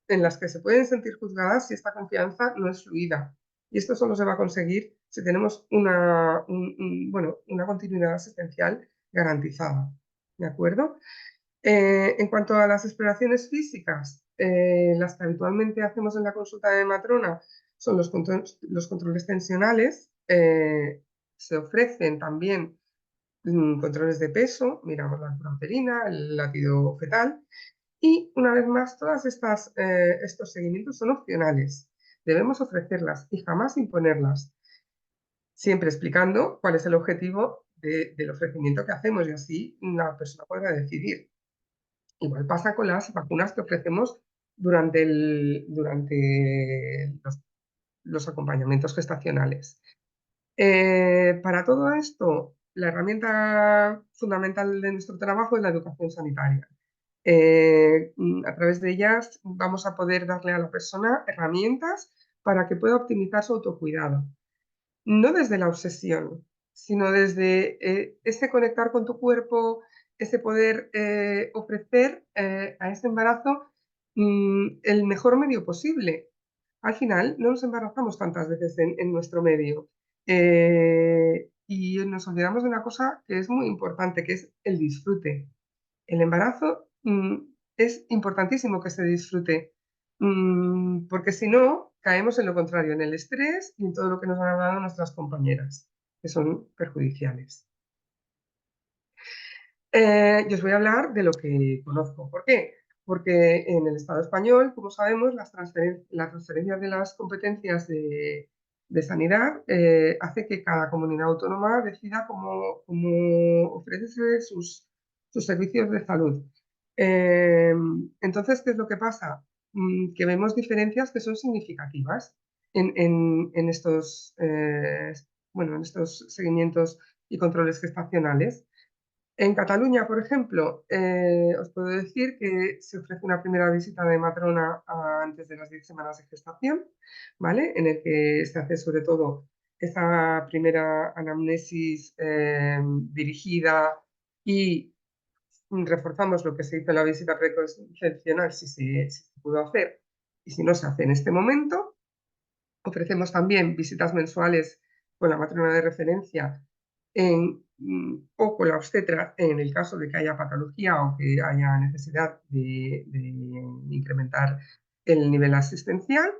en las que se pueden sentir juzgadas si esta confianza no es fluida. Y esto solo se va a conseguir si tenemos una continuidad asistencial garantizada. ¿De acuerdo? En cuanto a las exploraciones físicas, las que habitualmente hacemos en la consulta de matrona son los controles tensionales. Se ofrecen también controles de peso, miramos la altura uterina, el latido fetal. Y una vez más, todos estos seguimientos son opcionales. Debemos ofrecerlas y jamás imponerlas, siempre explicando cuál es el objetivo del ofrecimiento que hacemos y así la persona podrá decidir. Igual pasa con las vacunas que ofrecemos durante los acompañamientos gestacionales. Para todo esto, la herramienta fundamental de nuestro trabajo es la educación sanitaria. A través de ellas vamos a poder darle a la persona herramientas para que pueda optimizar su autocuidado. No desde la obsesión, sino desde ese conectar con tu cuerpo, ese poder ofrecer a ese embarazo el mejor medio posible. Al final, no nos embarazamos tantas veces en nuestro medio y nos olvidamos de una cosa que es muy importante, que es el disfrute. El embarazo es importantísimo que se disfrute, porque si no, caemos en lo contrario, en el estrés y en todo lo que nos han hablado nuestras compañeras, que son perjudiciales. Yo os voy a hablar de lo que conozco. ¿Por qué? Porque en el Estado español, como sabemos, la transferencia de las competencias de sanidad hace que cada comunidad autónoma decida cómo ofrecerse sus servicios de salud. Entonces, ¿qué es lo que pasa? Que vemos diferencias que son significativas en estos seguimientos y controles gestacionales. En Cataluña, por ejemplo, os puedo decir que se ofrece una primera visita de matrona antes de las 10 semanas de gestación, ¿vale? En el que se hace sobre todo esa primera anamnesis dirigida y reforzamos lo que se hizo en la visita preconcepcional si se pudo hacer y si no se hace en este momento. Ofrecemos también visitas mensuales con la matrona de referencia o con la obstetra en el caso de que haya patología o que haya necesidad de incrementar el nivel asistencial.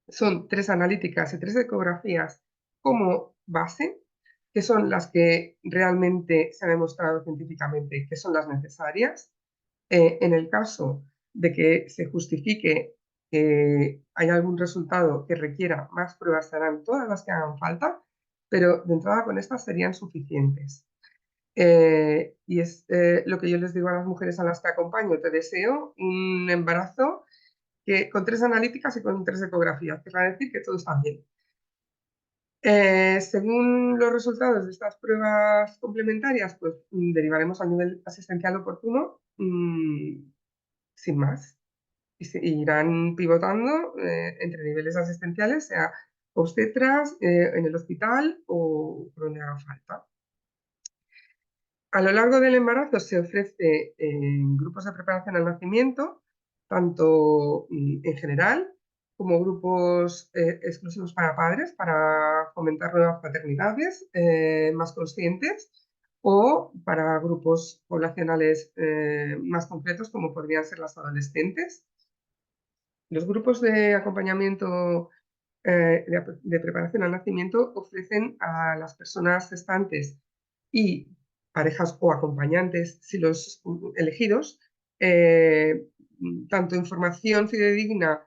Son 3 analíticas y 3 ecografías como base, que son las que realmente se ha demostrado científicamente que son las necesarias. En el caso de que se justifique que hay algún resultado que requiera más pruebas, serán todas las que hagan falta, pero de entrada con estas serían suficientes. Y es lo que yo les digo a las mujeres a las que acompaño: te deseo un embarazo que, con 3 analíticas y con 3 ecografías, que va a decir que todo está bien. Según los resultados de estas pruebas complementarias, pues derivaremos al nivel asistencial oportuno, sin más. Y irán pivotando entre niveles asistenciales, sea obstetras, en el hospital o donde haga falta. A lo largo del embarazo se ofrece grupos de preparación al nacimiento, tanto en general como grupos exclusivos para padres, para fomentar nuevas paternidades más conscientes, o para grupos poblacionales más concretos, como podrían ser las adolescentes. Los grupos de acompañamiento de preparación al nacimiento ofrecen a las personas gestantes y parejas o acompañantes, si los elegidos, tanto información fidedigna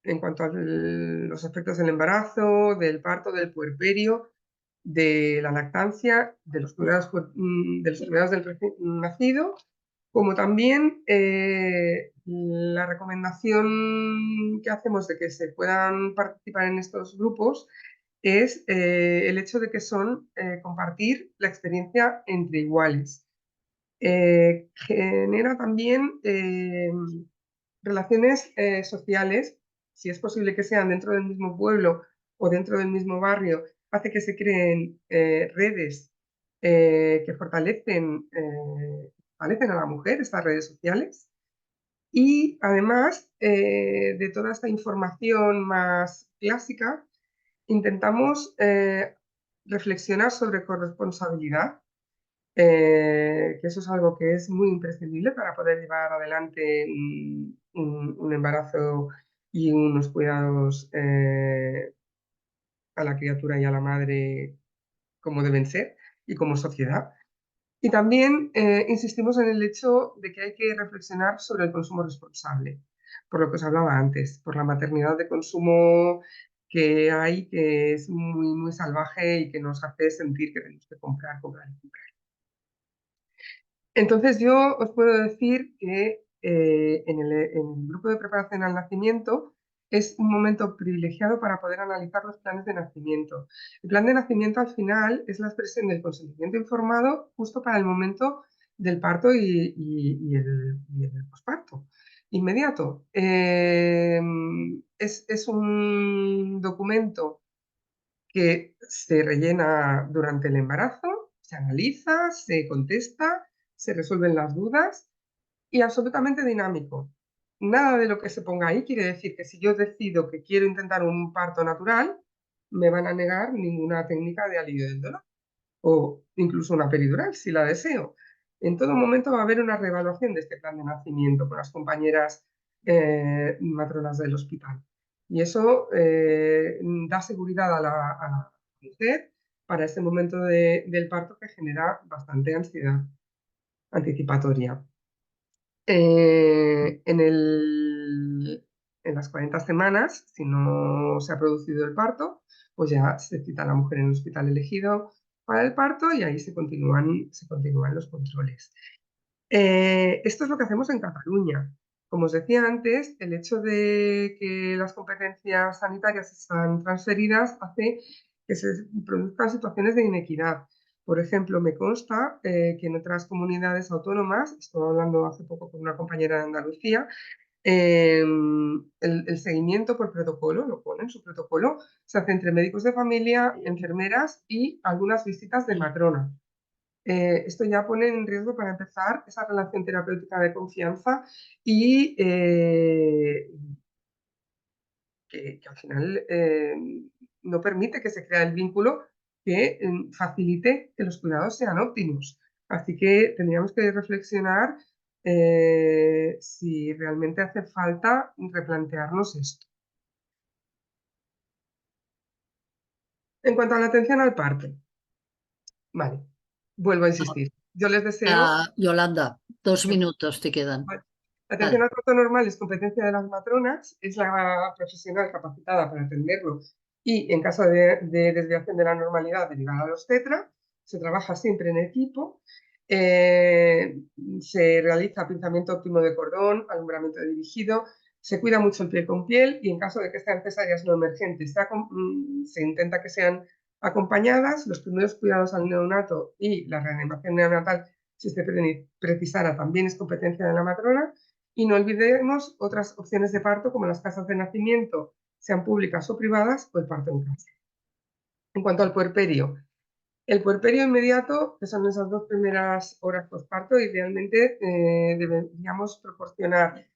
en cuanto a los efectos del embarazo, del parto, del puerperio, de la lactancia, de los cuidados del recién nacido, como también la recomendación que hacemos de que se puedan participar en estos grupos es el hecho de que son compartir la experiencia entre iguales. Genera también relaciones sociales, si es posible que sean dentro del mismo pueblo o dentro del mismo barrio, hace que se creen redes que fortalecen a la mujer, estas redes sociales. Y además de toda esta información más clásica, intentamos reflexionar sobre corresponsabilidad, que eso es algo que es muy imprescindible para poder llevar adelante un embarazo y unos cuidados a la criatura y a la madre como deben ser y como sociedad. Y también insistimos en el hecho de que hay que reflexionar sobre el consumo responsable, por lo que os hablaba antes, por la maternidad de consumo que hay, que es muy, muy salvaje y que nos hace sentir que tenemos que comprar, comprar y comprar. Entonces yo os puedo decir que en el grupo de preparación al nacimiento es un momento privilegiado para poder analizar los planes de nacimiento. El plan de nacimiento al final es la expresión del consentimiento informado justo para el momento del parto y el posparto inmediato. Es un documento que se rellena durante el embarazo, se analiza, se contesta, se resuelven las dudas y absolutamente dinámico. Nada de lo que se ponga ahí quiere decir que si yo decido que quiero intentar un parto natural, me van a negar ninguna técnica de alivio del dolor o incluso una peridural si la deseo. En todo momento va a haber una reevaluación de este plan de nacimiento con las compañeras matronas del hospital. Y eso da seguridad a la mujer para ese momento del parto, que genera bastante ansiedad anticipatoria. En las 40 semanas, si no se ha producido el parto, pues ya se cita a la mujer en el hospital elegido para el parto y ahí se continúan los controles. Esto es lo que hacemos en Cataluña. Como os decía antes, el hecho de que las competencias sanitarias están transferidas hace que se produzcan situaciones de inequidad. Por ejemplo, me consta que en otras comunidades autónomas, estuve hablando hace poco con una compañera de Andalucía, el seguimiento por protocolo, lo pone en su protocolo, se hace entre médicos de familia, enfermeras y algunas visitas de matrona. Esto ya pone en riesgo, para empezar, esa relación terapéutica de confianza y que al final no permite que se crea el vínculo que facilite que los cuidados sean óptimos. Así que tendríamos que reflexionar si realmente hace falta replantearnos esto. En cuanto a la atención al parto, vale, vuelvo a insistir. Yo les deseo... Yolanda, 2 minutos te quedan. Vale. La atención al parto normal es competencia de las matronas, es la profesional capacitada para atenderlo y en caso de desviación de la normalidad derivar al obstetra. Se trabaja siempre en equipo, se realiza pinzamiento óptimo de cordón, alumbramiento dirigido, se cuida mucho el piel con piel y en caso de que sean cesáreas no emergentes se intenta que sean acompañadas. Los primeros cuidados al neonato y la reanimación neonatal, si se precisara, también es competencia de la matrona. Y no olvidemos otras opciones de parto como las casas de nacimiento, sean públicas o privadas, o el parto en casa. En cuanto al puerperio, el puerperio inmediato, que son esas 2 primeras horas posparto, idealmente deberíamos proporcionar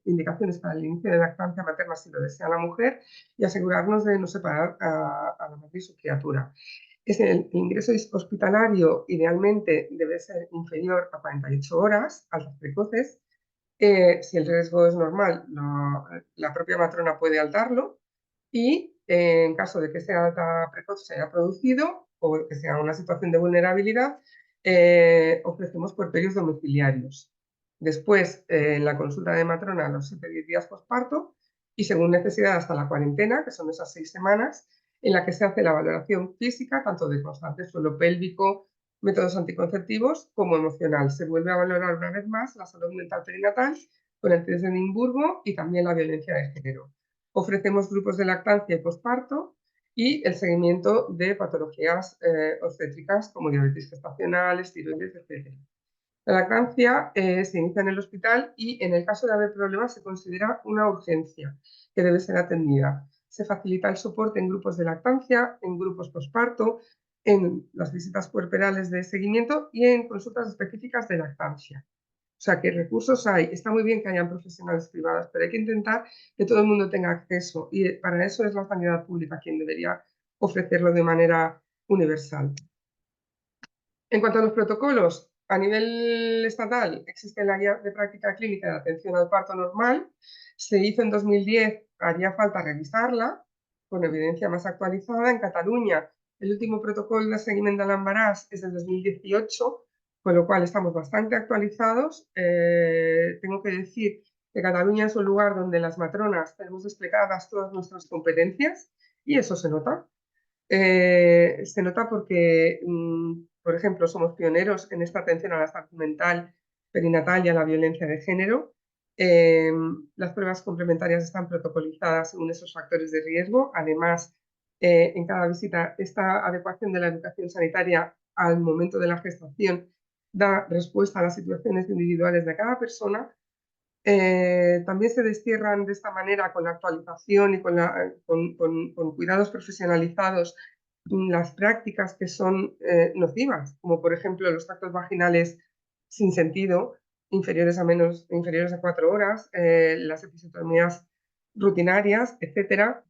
indicaciones para el inicio de lactancia materna si lo desea la mujer y asegurarnos de no separar a la madre y su criatura. El ingreso hospitalario idealmente debe ser inferior a 48 horas, altas precoces. Si el riesgo es normal, la propia matrona puede altarlo y en caso de que sea alta precoz se haya producido o que sea una situación de vulnerabilidad, ofrecemos puerperios domiciliarios. Después, en la consulta de matrona a los 7-10 días posparto y según necesidad hasta la cuarentena, que son esas 6 semanas, en la que se hace la valoración física, tanto de constante suelo pélvico, métodos anticonceptivos, como emocional. Se vuelve a valorar una vez más la salud mental perinatal con el test de Edimburgo y también la violencia de género. Ofrecemos grupos de lactancia y posparto y el seguimiento de patologías obstétricas como diabetes gestacional, tiroides, etc. La lactancia se inicia en el hospital y en el caso de haber problemas se considera una urgencia que debe ser atendida. Se facilita el soporte en grupos de lactancia, en grupos posparto, en las visitas puerperales de seguimiento y en consultas específicas de lactancia. O sea, que recursos hay. Está muy bien que hayan profesionales privadas, pero hay que intentar que todo el mundo tenga acceso y para eso es la sanidad pública quien debería ofrecerlo de manera universal. En cuanto a los protocolos, a nivel estatal existe la guía de práctica clínica de atención al parto normal. Se hizo en 2010, haría falta revisarla con evidencia más actualizada. En Cataluña, el último protocolo de seguimiento al embaràs es del 2018, con lo cual estamos bastante actualizados. Tengo que decir que Cataluña es un lugar donde las matronas tenemos desplegadas todas nuestras competencias y eso se nota. Se nota porque, por ejemplo, somos pioneros en esta atención a la salud mental perinatal y a la violencia de género. Las pruebas complementarias están protocolizadas según esos factores de riesgo. Además, en cada visita, esta adecuación de la educación sanitaria al momento de la gestación da respuesta a las situaciones individuales de cada persona. También se destierran de esta manera con la actualización y con cuidados profesionalizados las prácticas que son nocivas, como por ejemplo los tractos vaginales sin sentido, inferiores a 4 horas, las episiotomías rutinarias, etc.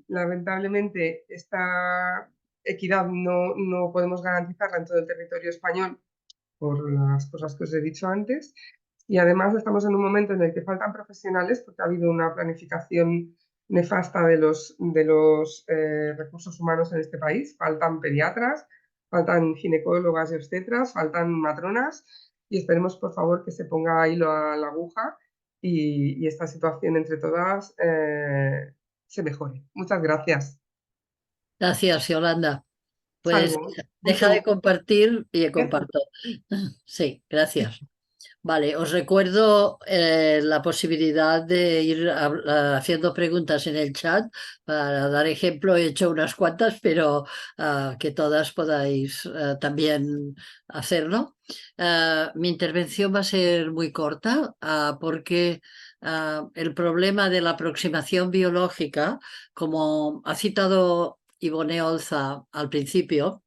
Lamentablemente, esta equidad no podemos garantizarla en todo el territorio español por las cosas que os he dicho antes. Y además estamos en un momento en el que faltan profesionales porque ha habido una planificación nefasta de los recursos humanos en este país. Faltan pediatras, faltan ginecólogas y obstetras, faltan matronas y esperemos por favor que se ponga hilo a la aguja y esta situación entre todas se mejore. Muchas gracias. Gracias, Yolanda. Pues Salvo. deja de Mucho- compartir y comparto. Sí, gracias. Vale, os recuerdo la posibilidad de ir haciendo preguntas en el chat. Para dar ejemplo, he hecho unas cuantas, pero que todas podáis también hacerlo. Mi intervención va a ser muy corta porque el problema de la aproximación biológica, como ha citado Ivone Olza al principio,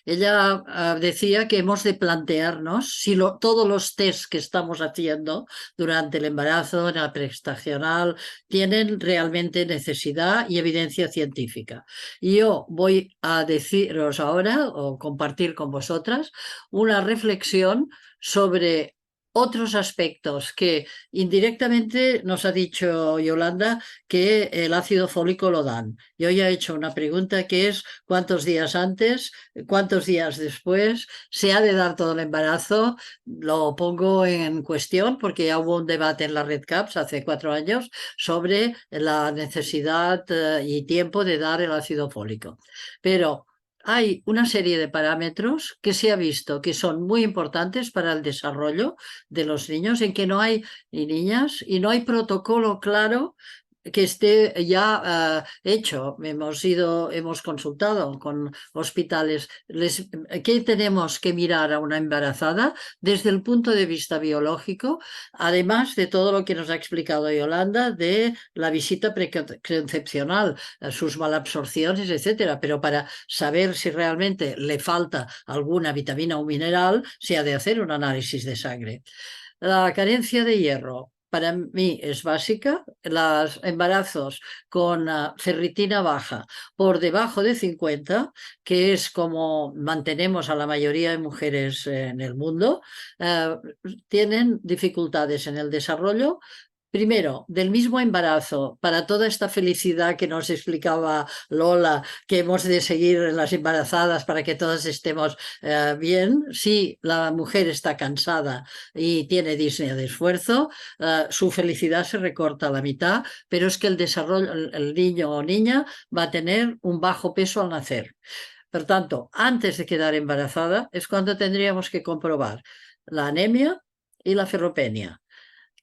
ella decía que hemos de plantearnos si todos los test que estamos haciendo durante el embarazo, en la prestacional, tienen realmente necesidad y evidencia científica. Y yo voy a deciros ahora, o compartir con vosotras, una reflexión sobre otros aspectos que indirectamente nos ha dicho Yolanda que el ácido fólico lo dan. Yo ya he hecho una pregunta que es ¿cuántos días antes, cuántos días después se ha de dar todo el embarazo? Lo pongo en cuestión porque ya hubo un debate en la Red Caps hace 4 años sobre la necesidad y tiempo de dar el ácido fólico. Pero hay una serie de parámetros que se ha visto que son muy importantes para el desarrollo de los niños, en que no hay ni niñas y no hay protocolo claro que esté ya hecho. Hemos consultado con hospitales. ¿Qué tenemos que mirar a una embarazada desde el punto de vista biológico? Además de todo lo que nos ha explicado Yolanda de la visita preconcepcional, sus malabsorciones, etcétera. Pero para saber si realmente le falta alguna vitamina o mineral, se ha de hacer un análisis de sangre. La carencia de hierro para mí es básica. Los embarazos con ferritina baja por debajo de 50, que es como mantenemos a la mayoría de mujeres en el mundo, tienen dificultades en el desarrollo. Primero, del mismo embarazo, para toda esta felicidad que nos explicaba Lola, que hemos de seguir en las embarazadas para que todas estemos bien, si la mujer está cansada y tiene disnea de esfuerzo, su felicidad se recorta a la mitad, pero es que el desarrollo, el niño o niña va a tener un bajo peso al nacer. Por tanto, antes de quedar embarazada es cuando tendríamos que comprobar la anemia y la ferropenia.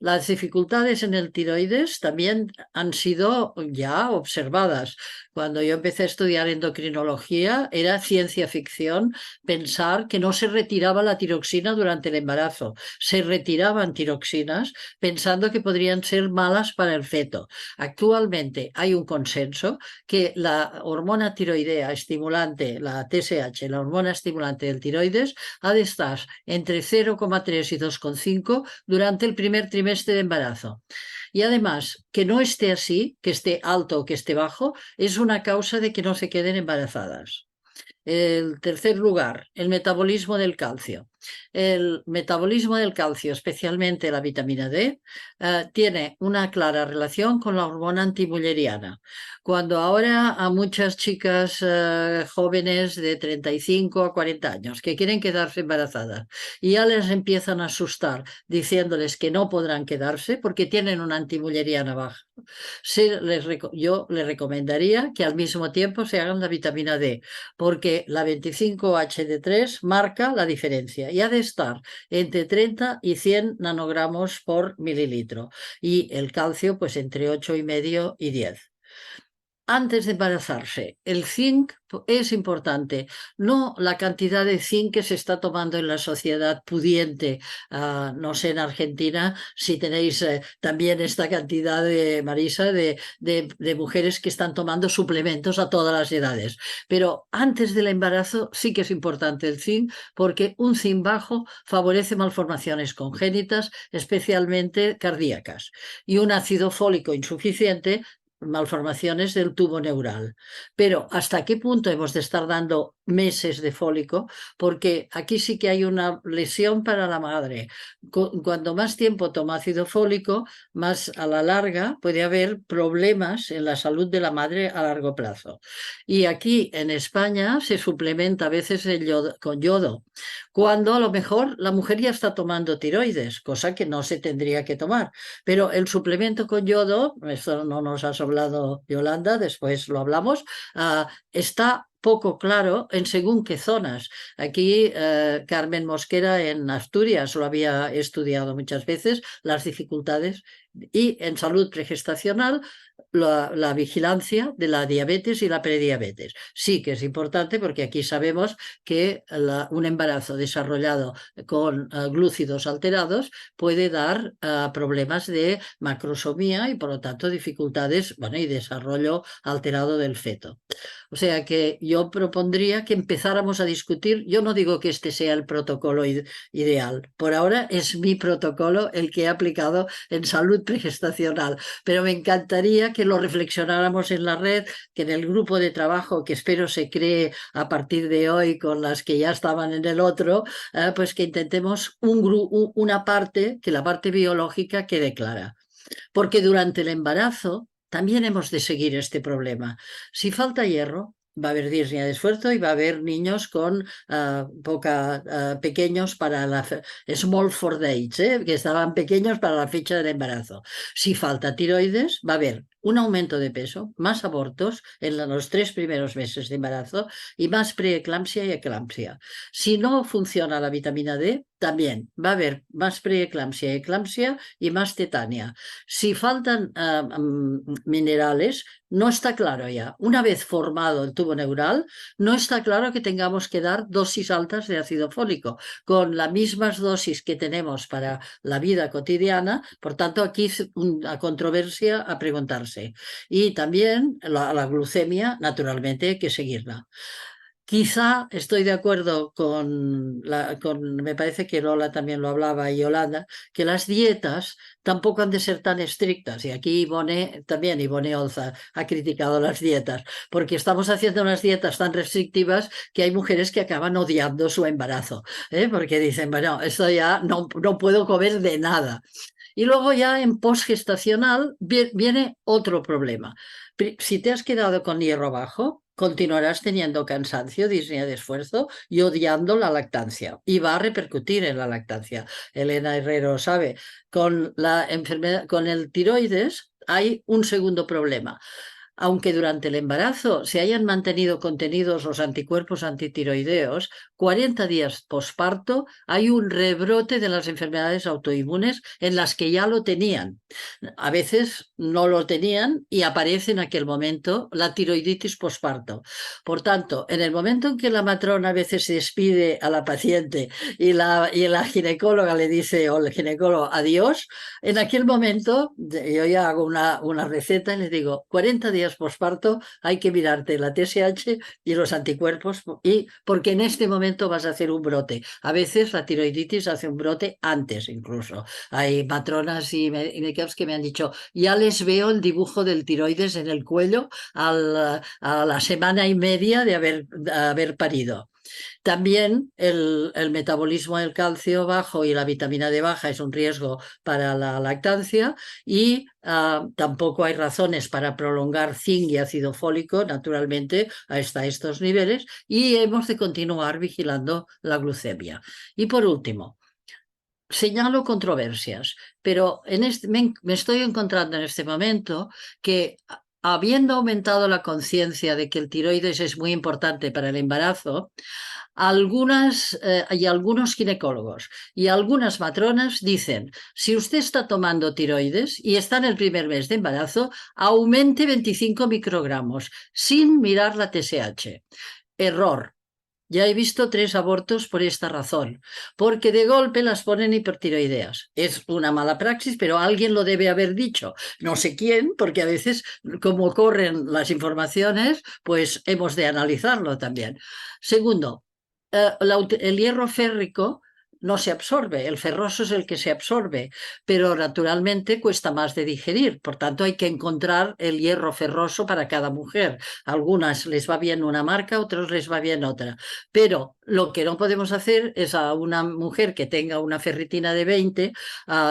Las dificultades en el tiroides también han sido ya observadas. Cuando yo empecé a estudiar endocrinología era ciencia ficción pensar que no se retiraba la tiroxina durante el embarazo. Se retiraban tiroxinas pensando que podrían ser malas para el feto. Actualmente hay un consenso que la hormona tiroidea estimulante, la TSH, la hormona estimulante del tiroides, ha de estar entre 0,3 y 2,5 durante el primer trimestre de embarazo. Y además, que no esté así, que esté alto o que esté bajo, es una causa de que no se queden embarazadas. El tercer lugar, el metabolismo del calcio. El metabolismo del calcio, especialmente la vitamina D, tiene una clara relación con la hormona antimulleriana. Cuando ahora a muchas chicas jóvenes de 35 a 40 años que quieren quedarse embarazadas y ya les empiezan a asustar diciéndoles que no podrán quedarse porque tienen una antimulleriana baja, yo les recomendaría que al mismo tiempo se hagan la vitamina D, porque la 25HD3 marca la diferencia y ha de estar entre 30 y 100 nanogramos por mililitro y el calcio pues entre 8,5 y 10. Antes de embarazarse, el zinc es importante, no la cantidad de zinc que se está tomando en la sociedad pudiente. No sé en Argentina si tenéis también esta cantidad de, Marisa, de mujeres que están tomando suplementos a todas las edades. Pero antes del embarazo sí que es importante el zinc porque un zinc bajo favorece malformaciones congénitas, especialmente cardíacas, y un ácido fólico insuficiente, malformaciones del tubo neural. Pero ¿hasta qué punto hemos de estar dando meses de fólico? Porque aquí sí que hay una lesión para la madre. Cuando más tiempo toma ácido fólico, más a la larga puede haber problemas en la salud de la madre a largo plazo. Y aquí en España se suplementa a veces con yodo, cuando a lo mejor la mujer ya está tomando tiroides, cosa que no se tendría que tomar. Pero el suplemento con yodo, esto no nos ha hablado Yolanda, después lo hablamos, está poco claro en según qué zonas. Aquí Carmen Mosquera en Asturias lo había estudiado muchas veces, las dificultades Y en salud pregestacional, la vigilancia de la diabetes y la prediabetes. Sí que es importante porque aquí sabemos que un embarazo desarrollado con glúcidos alterados puede dar problemas de macrosomía y por lo tanto dificultades, bueno, y desarrollo alterado del feto. O sea que yo propondría que empezáramos a discutir, yo no digo que este sea el protocolo ideal, por ahora es mi protocolo el que he aplicado en salud pregestacional, pero me encantaría que lo reflexionáramos en la red, que en el grupo de trabajo que espero se cree a partir de hoy con las que ya estaban en el otro, pues que intentemos una parte, que la parte biológica quede clara. Porque durante el embarazo también hemos de seguir este problema. Si falta hierro, va a haber disnea de esfuerzo y va a haber niños con pequeños para la small for the age, que estaban pequeños para la fecha del embarazo. Si falta tiroides, va a haber un aumento de peso, más abortos en los 3 primeros meses de embarazo y más preeclampsia y eclampsia. Si no funciona la vitamina D, también va a haber más preeclampsia y eclampsia y más tetania. Si faltan minerales, no está claro ya. Una vez formado el tubo neural, no está claro que tengamos que dar dosis altas de ácido fólico, con las mismas dosis que tenemos para la vida cotidiana. Por tanto, aquí es una controversia a preguntarse. Y también la glucemia, naturalmente, hay que seguirla. Quizá estoy de acuerdo me parece que Lola también lo hablaba y Yolanda, que las dietas tampoco han de ser tan estrictas. Y aquí Ivone Olza ha criticado las dietas, porque estamos haciendo unas dietas tan restrictivas que hay mujeres que acaban odiando su embarazo, porque dicen, bueno, esto ya no puedo comer de nada. Y luego ya en postgestacional viene otro problema. Si te has quedado con hierro bajo, continuarás teniendo cansancio, disnea de esfuerzo y odiando la lactancia. Y va a repercutir en la lactancia. Elena Herrero sabe, con la enfermedad, con el tiroides hay un segundo problema. Aunque durante el embarazo se hayan mantenido contenidos los anticuerpos antitiroideos, 40 días posparto hay un rebrote de las enfermedades autoinmunes en las que ya lo tenían. A veces no lo tenían y aparece en aquel momento la tiroiditis posparto. Por tanto, en el momento en que la matrona a veces se despide a la paciente y la ginecóloga le dice, o el ginecólogo, adiós, en aquel momento yo ya hago una receta y les digo, 40 días posparto hay que mirarte la TSH y los anticuerpos, porque en este momento vas a hacer un brote. A veces la tiroiditis hace un brote antes incluso. Hay matronas y médicos que me han dicho, ya les veo el dibujo del tiroides en el cuello a la semana y media de haber parido. También el metabolismo del calcio bajo y la vitamina D baja es un riesgo para la lactancia y tampoco hay razones para prolongar zinc y ácido fólico naturalmente hasta estos niveles y hemos de continuar vigilando la glucemia. Y por último, señalo controversias, pero me estoy encontrando en este momento que habiendo aumentado la conciencia de que el tiroides es muy importante para el embarazo, algunos ginecólogos y algunas matronas dicen, si usted está tomando tiroides y está en el primer mes de embarazo, aumente 25 microgramos sin mirar la TSH. Error. Ya he visto 3 abortos por esta razón, porque de golpe las ponen hipertiroideas. Es una mala praxis, pero alguien lo debe haber dicho. No sé quién, porque a veces, como corren las informaciones, pues hemos de analizarlo también. Segundo, el hierro férrico no se absorbe, el ferroso es el que se absorbe, pero naturalmente cuesta más de digerir, por tanto hay que encontrar el hierro ferroso para cada mujer. A algunas les va bien una marca, a otros les va bien otra, pero lo que no podemos hacer es a una mujer que tenga una ferritina de 20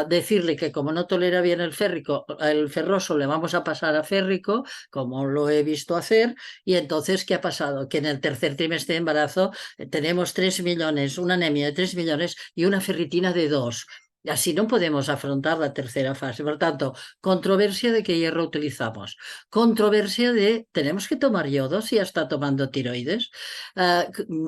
decirle que como no tolera bien el ferroso le vamos a pasar a férrico, como lo he visto hacer, y entonces ¿qué ha pasado? Que en el tercer trimestre de embarazo tenemos 3 millones, una anemia de 3 millones y una ferritina de 2. Y así no podemos afrontar la tercera fase. Por tanto, controversia de qué hierro utilizamos. Controversia de, ¿tenemos que tomar yodo si ya está tomando tiroides?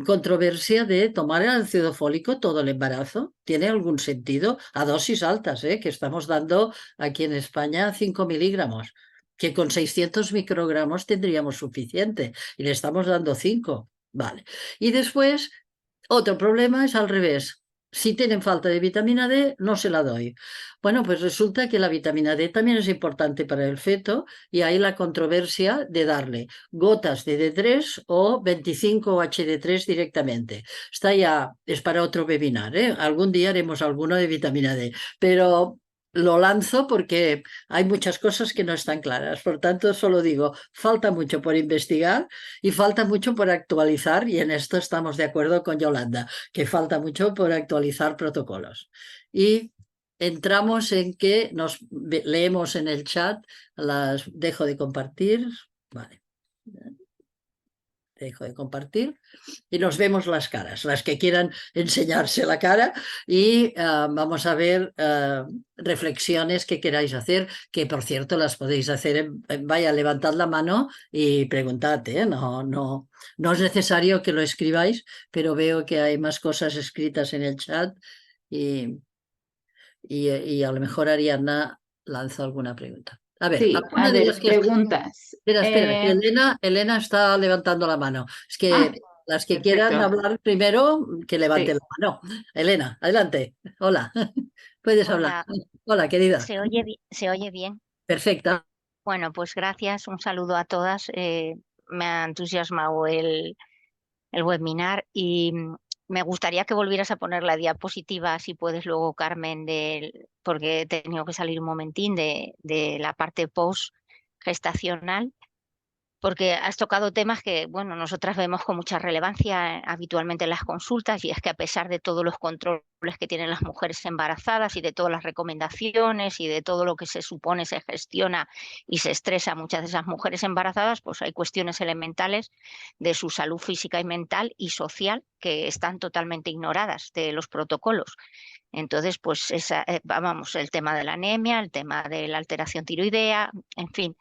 Controversia de tomar el ácido fólico todo el embarazo. ¿Tiene algún sentido? A dosis altas, que estamos dando aquí en España 5 miligramos, que con 600 microgramos tendríamos suficiente y le estamos dando 5. Vale. Y después, otro problema es al revés. Si tienen falta de vitamina D, no se la doy. Bueno, pues resulta que la vitamina D también es importante para el feto y hay la controversia de darle gotas de D3 o 25 HD3 directamente. Está ya, es para otro webinar, ¿eh? Algún día haremos alguno de vitamina D, pero lo lanzo porque hay muchas cosas que no están claras. Por tanto, solo digo, falta mucho por investigar y falta mucho por actualizar, y en esto estamos de acuerdo con Yolanda, que falta mucho por actualizar protocolos. Y entramos en que nos leemos en el chat, las dejo de compartir, vale. Dejo de compartir y nos vemos las caras, las que quieran enseñarse la cara, y vamos a ver reflexiones que queráis hacer, que por cierto las podéis hacer vaya, levantad la mano y preguntad, no es necesario que lo escribáis, pero veo que hay más cosas escritas en el chat y a lo mejor Ariadna lanza alguna pregunta. A ver, Sí, alguna a de ver, las que... preguntas. Espera, que Elena está levantando la mano. Es que las que quieran perfecto. hablar primero, que levanten Sí. la mano. Elena, adelante. Hola, puedes hablar. Hola, Hola, querida. ¿se oye bien? Perfecta. Bueno, pues gracias, un saludo a todas. Me ha entusiasmado el webinar y me gustaría que volvieras a poner la diapositiva, si puedes luego, Carmen, porque he tenido que salir un momentín de la parte post-gestacional, porque has tocado temas que, bueno, nosotras vemos con mucha relevancia habitualmente en las consultas, y es que a pesar de todos los controles que tienen las mujeres embarazadas y de todas las recomendaciones y de todo lo que se supone se gestiona y se estresa a muchas de esas mujeres embarazadas, pues hay cuestiones elementales de su salud física y mental y social que están totalmente ignoradas de los protocolos. Entonces, pues vamos, el tema de la anemia, el tema de la alteración tiroidea, en fin.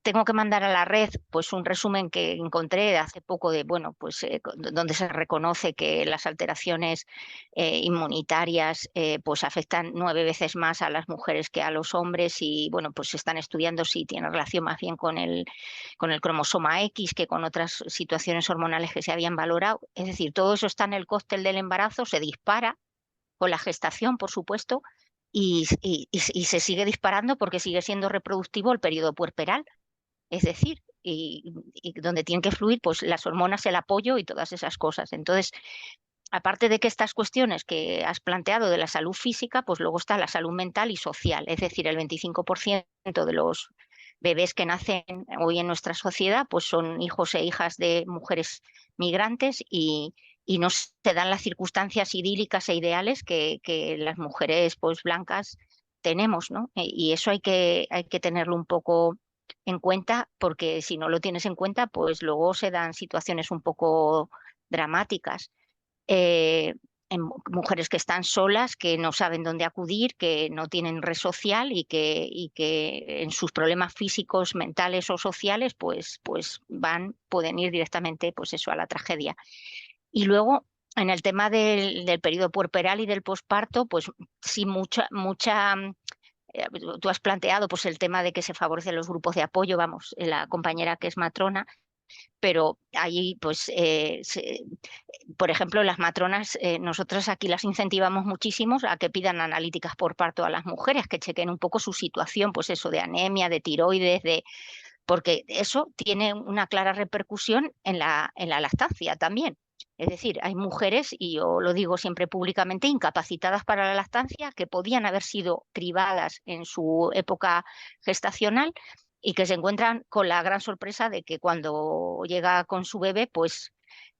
Tengo que mandar a la red pues un resumen que encontré hace poco de, bueno, pues donde se reconoce que las alteraciones inmunitarias pues afectan 9 veces más a las mujeres que a los hombres, y bueno, pues se están estudiando si tiene relación más bien con el cromosoma X que con otras situaciones hormonales que se habían valorado. Es decir, todo eso está en el cóctel del embarazo, se dispara con la gestación, por supuesto, y se sigue disparando porque sigue siendo reproductivo el periodo puerperal. Es decir, y donde tienen que fluir pues las hormonas, el apoyo y todas esas cosas. Entonces, aparte de que estas cuestiones que has planteado de la salud física, pues luego está la salud mental y social. Es decir, el 25% de los bebés que nacen hoy en nuestra sociedad pues son hijos e hijas de mujeres migrantes, y no se dan las circunstancias idílicas e ideales que las mujeres pues blancas tenemos, ¿no? Y eso hay que tenerlo un poco en cuenta, porque si no lo tienes en cuenta, pues luego se dan situaciones un poco dramáticas. En mujeres que están solas, que no saben dónde acudir, que no tienen red social y que en sus problemas físicos, mentales o sociales, pues pueden ir directamente pues eso, a la tragedia. Y luego, en el tema del periodo puerperal y del posparto, pues sí, tú has planteado pues el tema de que se favorecen los grupos de apoyo, vamos, la compañera que es matrona, pero ahí pues por ejemplo, las matronas, nosotros aquí las incentivamos muchísimo a que pidan analíticas por parto a las mujeres, que chequen un poco su situación, pues eso, de anemia, de tiroides, porque eso tiene una clara repercusión en la lactancia también. Es decir, hay mujeres, y yo lo digo siempre públicamente, incapacitadas para la lactancia, que podían haber sido privadas en su época gestacional y que se encuentran con la gran sorpresa de que cuando llega con su bebé, pues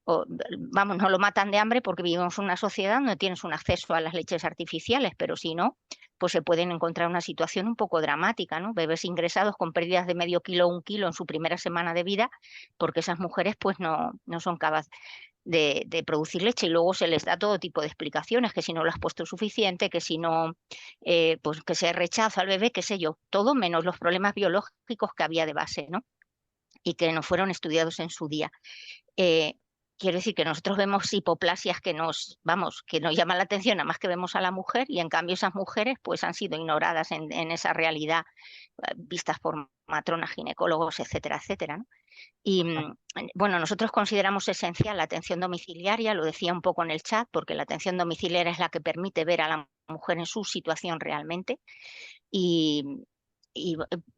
vamos, no lo matan de hambre, porque vivimos en una sociedad donde tienes un acceso a las leches artificiales, pero si no, pues se pueden encontrar una situación un poco dramática, ¿no? Bebés ingresados con pérdidas de medio kilo o 1 kilo en su primera semana de vida, porque esas mujeres pues no son capaces. de producir leche, y luego se les da todo tipo de explicaciones, que si no lo has puesto suficiente, que si no, pues que se rechaza al bebé, qué sé yo, todo menos los problemas biológicos que había de base, ¿no? Y que no fueron estudiados en su día. Quiero decir que nosotros vemos hipoplasias que nos llaman la atención, nada más que vemos a la mujer, y en cambio esas mujeres pues han sido ignoradas en esa realidad, vistas por matronas, ginecólogos, etcétera, etcétera, ¿no? Y bueno, nosotros consideramos esencial la atención domiciliaria, lo decía un poco en el chat, porque la atención domiciliaria es la que permite ver a la mujer en su situación realmente. Y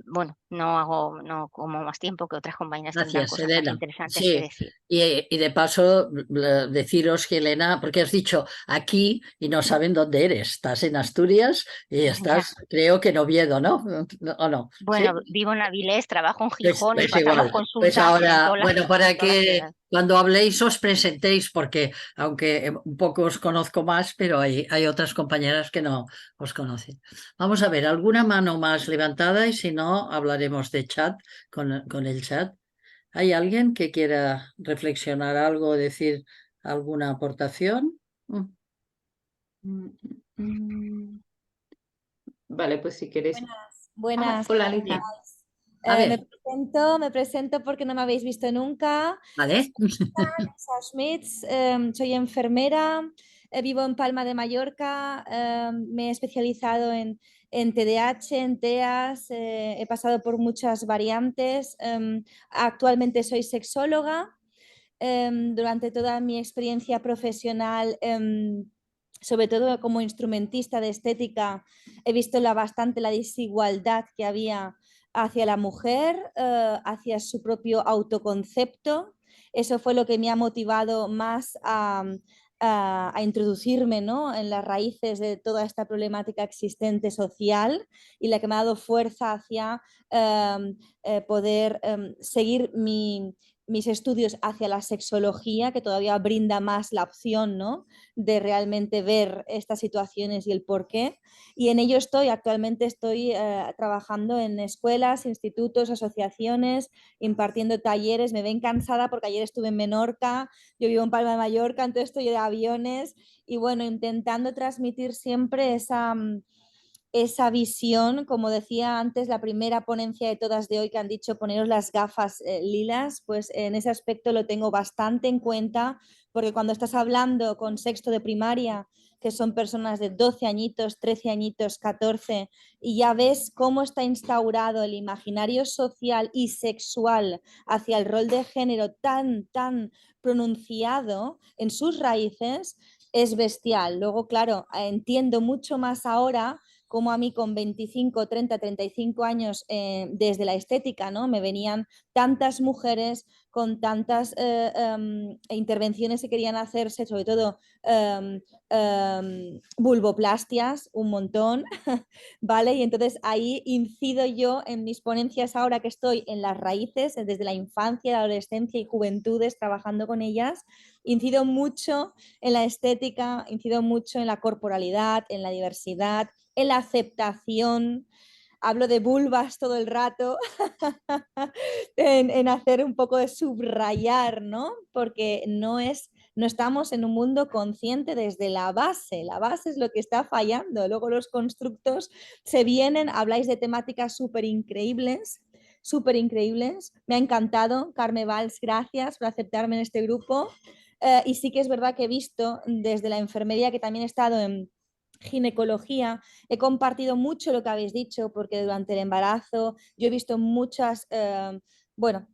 bueno, no como más tiempo, que otras compañeras tendrán Gracias, cosas más Elena. interesantes que Sí, decir. y de paso deciros que Elena, porque has dicho aquí y no saben dónde eres, estás en Asturias y Ya. estás, creo que en Oviedo, ¿no? ¿O no? ¿Sí? Bueno, vivo en Avilés, trabajo en Pues, Gijón y pues pasamos igual, pues consultas en ahora, todas bueno, para en todas las que ciudades. cuando habléis os presentéis, porque aunque un poco os conozco más, pero hay otras compañeras que no os conocen. Vamos a ver, ¿alguna mano más levantada? Y si no, hablaremos de chat con el chat. ¿Hay alguien que quiera reflexionar algo, decir alguna aportación? Vale, pues si queréis. Buenas. Hola, ¿Cómo Alicia. estáis? A ver, Me presento porque no me habéis visto nunca. ¿vale? Lisa Schmitz, soy enfermera, vivo en Palma de Mallorca, me he especializado en TDAH, en TEAS, he pasado por muchas variantes. Actualmente soy sexóloga. Durante toda mi experiencia profesional, sobre todo como instrumentista de estética, he visto bastante la desigualdad que había hacia la mujer, hacia su propio autoconcepto. Eso fue lo que me ha motivado más a introducirme, ¿no?, en las raíces de toda esta problemática existente social, y la que me ha dado fuerza hacia poder seguir mis estudios hacia la sexología, que todavía brinda más la opción, ¿no?, de realmente ver estas situaciones y el por qué. Y en ello actualmente estoy trabajando en escuelas, institutos, asociaciones, impartiendo talleres. Me ven cansada porque ayer estuve en Menorca, yo vivo en Palma de Mallorca, entonces estoy de aviones, y bueno, intentando transmitir siempre esa visión, como decía antes, la primera ponencia de todas de hoy que han dicho poneros las gafas lilas, pues en ese aspecto lo tengo bastante en cuenta, porque cuando estás hablando con sexto de primaria, que son personas de 12 añitos, 13 añitos, 14, y ya ves cómo está instaurado el imaginario social y sexual hacia el rol de género tan pronunciado en sus raíces, es bestial. Luego, claro, entiendo mucho más ahora como a mí con 25, 30, 35 años desde la estética, ¿no?, me venían tantas mujeres con tantas intervenciones que querían hacerse, sobre todo vulvoplastias, un montón, ¿vale? Y entonces ahí incido yo en mis ponencias ahora que estoy en las raíces, desde la infancia, la adolescencia y juventudes, trabajando con ellas. Incido mucho en la estética, incido mucho en la corporalidad, en la diversidad, en la aceptación. Hablo de vulvas todo el rato, en hacer un poco de subrayar, ¿no? Porque no estamos en un mundo consciente desde la base es lo que está fallando. Luego los constructos se vienen, habláis de temáticas súper increíbles. Me ha encantado, Carme Valls, gracias por aceptarme en este grupo. Y sí que es verdad que he visto desde la enfermería, que también he estado en ginecología, he compartido mucho lo que habéis dicho, porque durante el embarazo yo he visto muchas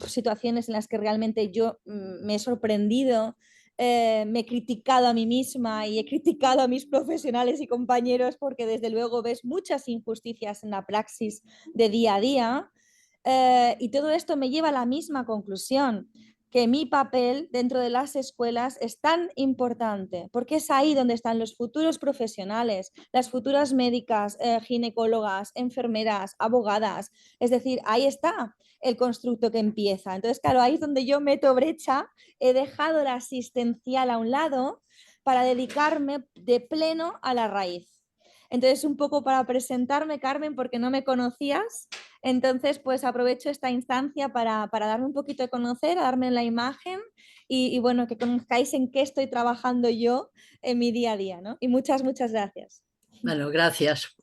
situaciones en las que realmente yo me he sorprendido, me he criticado a mí misma y he criticado a mis profesionales y compañeros, porque desde luego ves muchas injusticias en la praxis de día a día. Y todo esto me lleva a la misma conclusión, que mi papel dentro de las escuelas es tan importante, porque es ahí donde están los futuros profesionales, las futuras médicas, ginecólogas, enfermeras, abogadas. Es decir, ahí está el constructo que empieza. Entonces, claro, ahí es donde yo meto brecha, he dejado la asistencial a un lado para dedicarme de pleno a la raíz. Entonces, un poco para presentarme, Carmen, porque no me conocías, entonces pues aprovecho esta instancia para darme un poquito de conocer, a darme la imagen y bueno, que conozcáis en qué estoy trabajando yo en mi día a día, ¿no? Y muchas gracias. Bueno, gracias.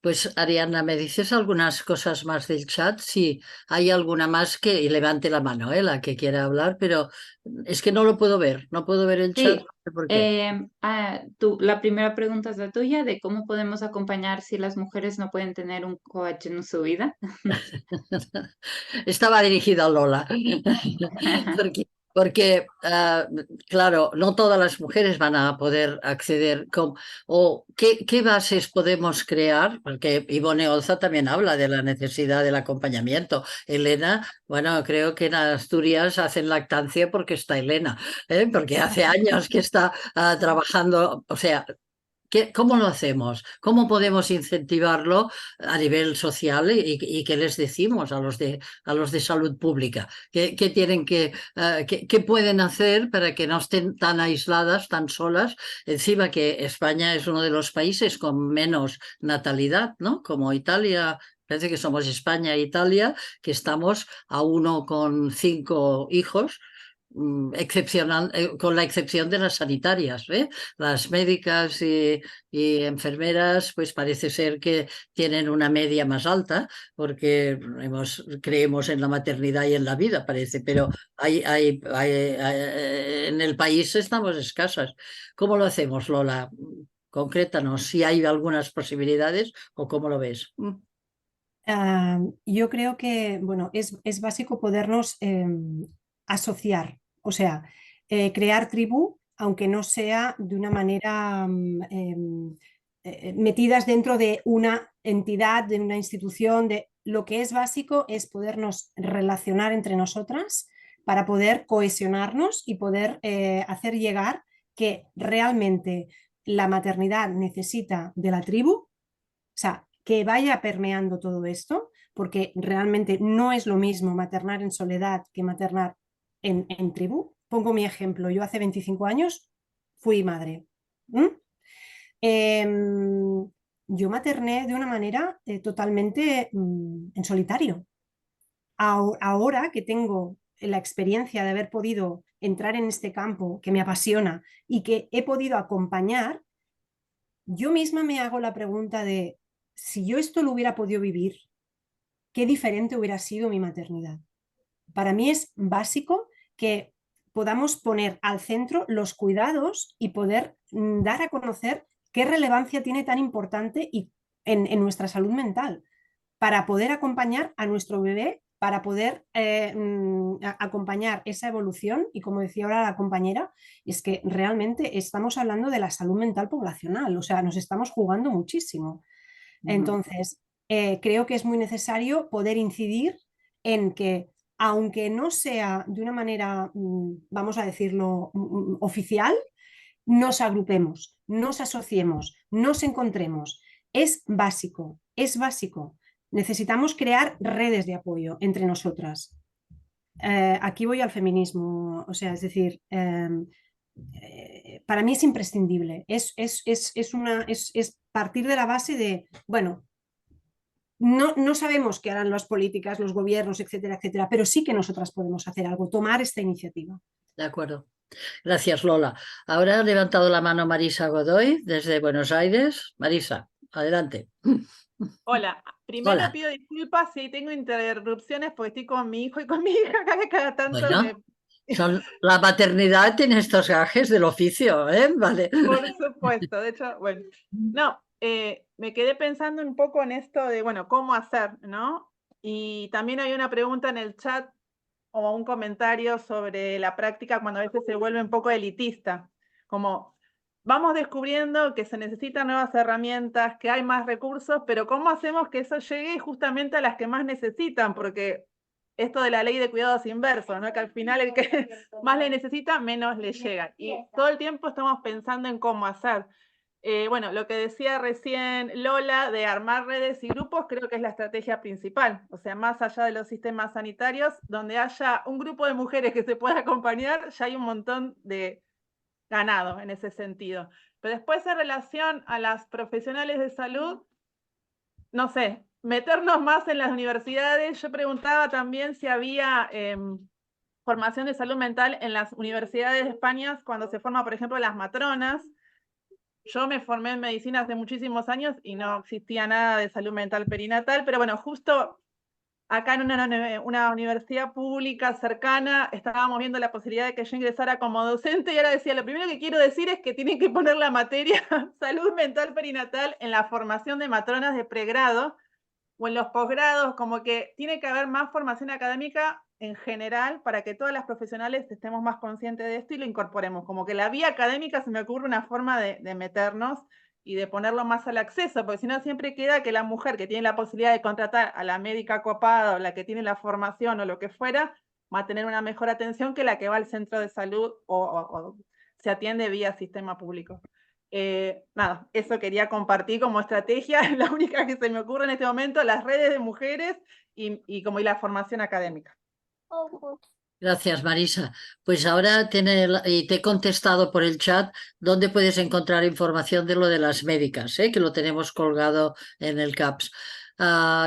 Pues Ariana, ¿me dices algunas cosas más del chat? Si hay alguna más que y levante la mano, la que quiera hablar, pero es que no lo puedo ver, no puedo ver el chat, Sí, no sé por qué. la primera pregunta es la tuya, de cómo podemos acompañar si las mujeres no pueden tener un coach en su vida. Estaba dirigida a Lola, porque, claro, no todas las mujeres van a poder acceder. O qué bases podemos crear, porque Ivone Olza también habla de la necesidad del acompañamiento. Elena, bueno, creo que en Asturias hacen lactancia porque está Elena, porque hace años que está trabajando, o sea, ¿cómo lo hacemos? ¿Cómo podemos incentivarlo a nivel social y qué les decimos a los de salud pública? ¿Qué tienen qué pueden hacer para que no estén tan aisladas, tan solas? Encima que España es uno de los países con menos natalidad, ¿no? Como Italia. Parece que somos España e Italia, que estamos a 1,5 hijos, excepcional, con la excepción de las sanitarias, ¿eh? Las médicas y enfermeras, pues parece ser que tienen una media más alta, porque creemos en la maternidad y en la vida, parece, pero en el país estamos escasas. ¿Cómo lo hacemos, Lola? Concrétanos si hay algunas posibilidades o cómo lo ves. Yo creo que, bueno, es básico podernos asociar, o sea, crear tribu, aunque no sea de una manera metidas dentro de una entidad, de una institución. Lo que es básico es podernos relacionar entre nosotras para poder cohesionarnos y poder hacer llegar que realmente la maternidad necesita de la tribu, o sea, que vaya permeando todo esto, porque realmente no es lo mismo maternar en soledad que maternar en tribu. Pongo mi ejemplo, yo hace 25 años fui madre. Yo materné de una manera totalmente en solitario. Ahora que tengo la experiencia de haber podido entrar en este campo que me apasiona y que he podido acompañar, yo misma me hago la pregunta de si yo esto lo hubiera podido vivir, qué diferente hubiera sido mi maternidad. Para mí es básico que podamos poner al centro los cuidados y poder dar a conocer qué relevancia tiene tan importante en nuestra salud mental para poder acompañar a nuestro bebé, para poder acompañar esa evolución. Y como decía ahora la compañera, es que realmente estamos hablando de la salud mental poblacional, o sea, nos estamos jugando muchísimo. Entonces, creo que es muy necesario poder incidir en que, aunque no sea de una manera, vamos a decirlo, oficial, nos agrupemos, nos asociemos, nos encontremos. Es básico, es básico. Necesitamos crear redes de apoyo entre nosotras. Aquí voy al feminismo, o sea, es decir, para mí es imprescindible. Es partir de la base de, bueno, no sabemos qué harán las políticas, los gobiernos, etcétera, etcétera, pero sí que nosotras podemos hacer algo, tomar esta iniciativa. De acuerdo. Gracias, Lola. Ahora ha levantado la mano Marisa Godoy desde Buenos Aires. Marisa, adelante. Hola, primero Hola. pido disculpas si tengo interrupciones porque estoy con mi hijo y con mi hija, cada tanto Bueno, la maternidad tiene estos gajes del oficio, ¿eh? Vale. Por supuesto, de hecho, bueno, no, me quedé pensando un poco en esto de, bueno, cómo hacer, ¿no? Y también hay una pregunta en el chat o un comentario sobre la práctica cuando a veces se vuelve un poco elitista, como vamos descubriendo que se necesitan nuevas herramientas, que hay más recursos, pero ¿cómo hacemos que eso llegue justamente a las que más necesitan? Porque esto de la ley de cuidados inversos, ¿no? Que al final el que más le necesita, menos le llega. Y todo el tiempo estamos pensando en cómo hacer. Bueno, lo que decía recién Lola de armar redes y grupos, creo que es la estrategia principal. O sea, más allá de los sistemas sanitarios, donde haya un grupo de mujeres que se pueda acompañar, ya hay un montón de ganado en ese sentido. Pero después en relación a las profesionales de salud, no sé, meternos más en las universidades. Yo preguntaba también si había formación de salud mental en las universidades de España cuando se forma, por ejemplo, las matronas. Yo me formé en medicina hace muchísimos años y no existía nada de salud mental perinatal, pero bueno, justo acá en una universidad pública cercana estábamos viendo la posibilidad de que yo ingresara como docente y ahora decía, lo primero que quiero decir es que tienen que poner la materia salud mental perinatal en la formación de matronas de pregrado o en los posgrados, como que tiene que haber más formación académica en general para que todas las profesionales estemos más conscientes de esto y lo incorporemos. Como que la vía académica se me ocurre una forma de meternos y de ponerlo más al acceso, porque si no siempre queda que la mujer que tiene la posibilidad de contratar a la médica copada o la que tiene la formación o lo que fuera, va a tener una mejor atención que la que va al centro de salud o se atiende vía sistema público. Nada, eso quería compartir como estrategia, la única que se me ocurre en este momento, las redes de mujeres y la formación académica. Gracias, Marisa. Pues ahora te he contestado por el chat dónde puedes encontrar información de lo de las médicas, que lo tenemos colgado en el CAPS.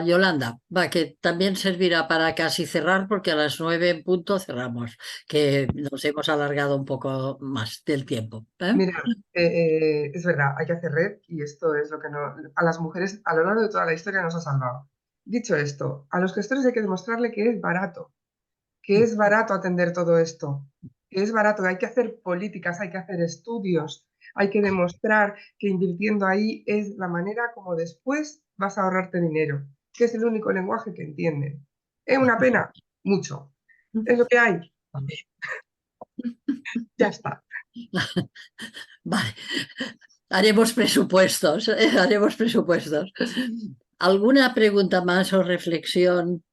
Yolanda, que también servirá para casi cerrar porque a las 9 en punto cerramos, que nos hemos alargado un poco más del tiempo. Mira, es verdad, hay que hacer red y esto es lo que a las mujeres a lo largo de toda la historia nos ha salvado. Dicho esto, a los gestores hay que demostrarle que es barato atender todo esto, que es barato, que hay que hacer políticas, hay que hacer estudios, hay que demostrar que invirtiendo ahí es la manera como después vas a ahorrarte dinero, que es el único lenguaje que entienden. ¿Es una pena? Mucho. ¿Es lo que hay? También. Ya está. Vale, haremos presupuestos, haremos presupuestos. ¿Alguna pregunta más o reflexión?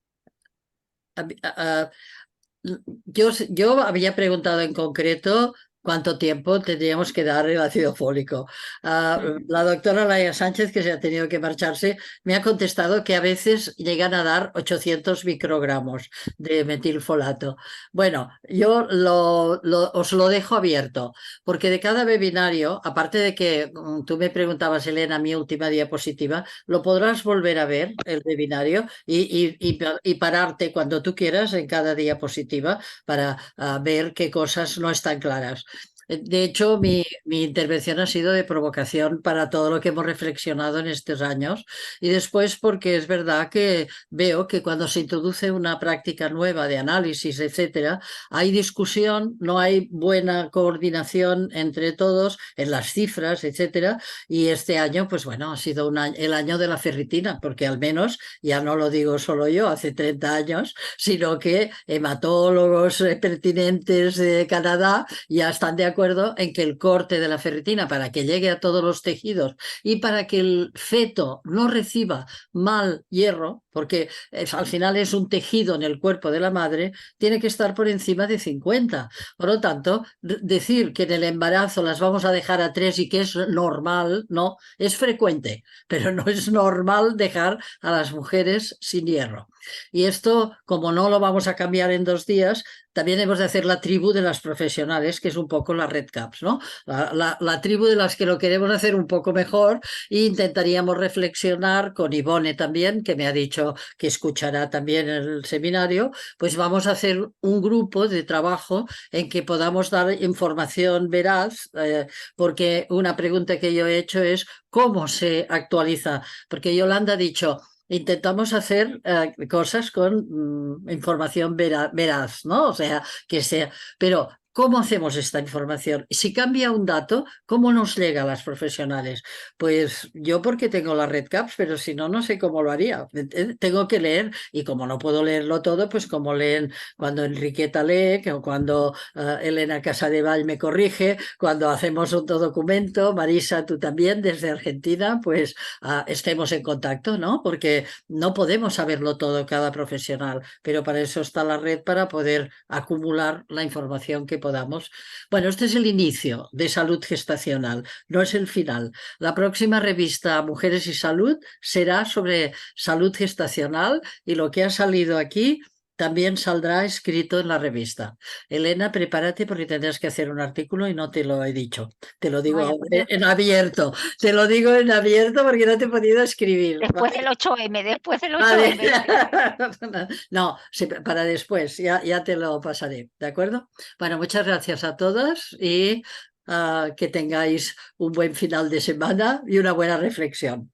Yo había preguntado en concreto cuánto tiempo tendríamos que dar el ácido fólico. La doctora Laia Sánchez, que se ha tenido que marcharse, me ha contestado que a veces llegan a dar 800 microgramos de metilfolato. Bueno, yo os lo dejo abierto, porque de cada webinario, aparte de que tú me preguntabas, Elena, mi última diapositiva, lo podrás volver a ver, el webinario, y pararte cuando tú quieras en cada diapositiva para ver qué cosas no están claras. De hecho, mi intervención ha sido de provocación para todo lo que hemos reflexionado en estos años y después porque es verdad que veo que cuando se introduce una práctica nueva de análisis, etcétera, hay discusión, no hay buena coordinación entre todos en las cifras, etcétera, y este año, pues bueno, ha sido el año de la ferritina, porque al menos, ya no lo digo solo yo, hace 30 años, sino que hematólogos pertinentes de Canadá ya están de acuerdo en que el corte de la ferritina para que llegue a todos los tejidos y para que el feto no reciba mal hierro, porque al final es un tejido en el cuerpo de la madre, tiene que estar por encima de 50. Por lo tanto, decir que en el embarazo las vamos a dejar a 3 y que es normal, no, es frecuente, pero no es normal dejar a las mujeres sin hierro. Y esto, como no lo vamos a cambiar en 2 días, también hemos de hacer la tribu de las profesionales, que es un poco la Red Caps, ¿no? La tribu de las que lo queremos hacer un poco mejor e intentaríamos reflexionar con Ivone también, que me ha dicho que escuchará también el seminario, pues vamos a hacer un grupo de trabajo en que podamos dar información veraz, porque una pregunta que yo he hecho es ¿cómo se actualiza? Porque Yolanda ha dicho... Intentamos hacer cosas con información veraz, ¿no? O sea, que sea... Pero, ¿cómo hacemos esta información? Si cambia un dato, ¿cómo nos llega a las profesionales? Pues yo porque tengo la Red Caps, pero si no, no sé cómo lo haría. Tengo que leer y como no puedo leerlo todo, pues como leen cuando Enriqueta lee, o cuando Elena Casadevall me corrige, cuando hacemos otro documento, Marisa, tú también desde Argentina, pues estemos en contacto, ¿no? Porque no podemos saberlo todo cada profesional, pero para eso está la red, para poder acumular la información que podamos. Bueno, este es el inicio de Salud Gestacional, no es el final. La próxima revista Mujeres y Salud será sobre salud gestacional y lo que ha salido aquí también saldrá escrito en la revista. Elena, prepárate porque tendrás que hacer un artículo y no te lo he dicho. Te lo digo en abierto. Te lo digo en abierto porque no te he podido escribir. Después del 8M, después del 8M. Vale. No, para después, ya te lo pasaré, ¿de acuerdo? Bueno, muchas gracias a todos y que tengáis un buen final de semana y una buena reflexión.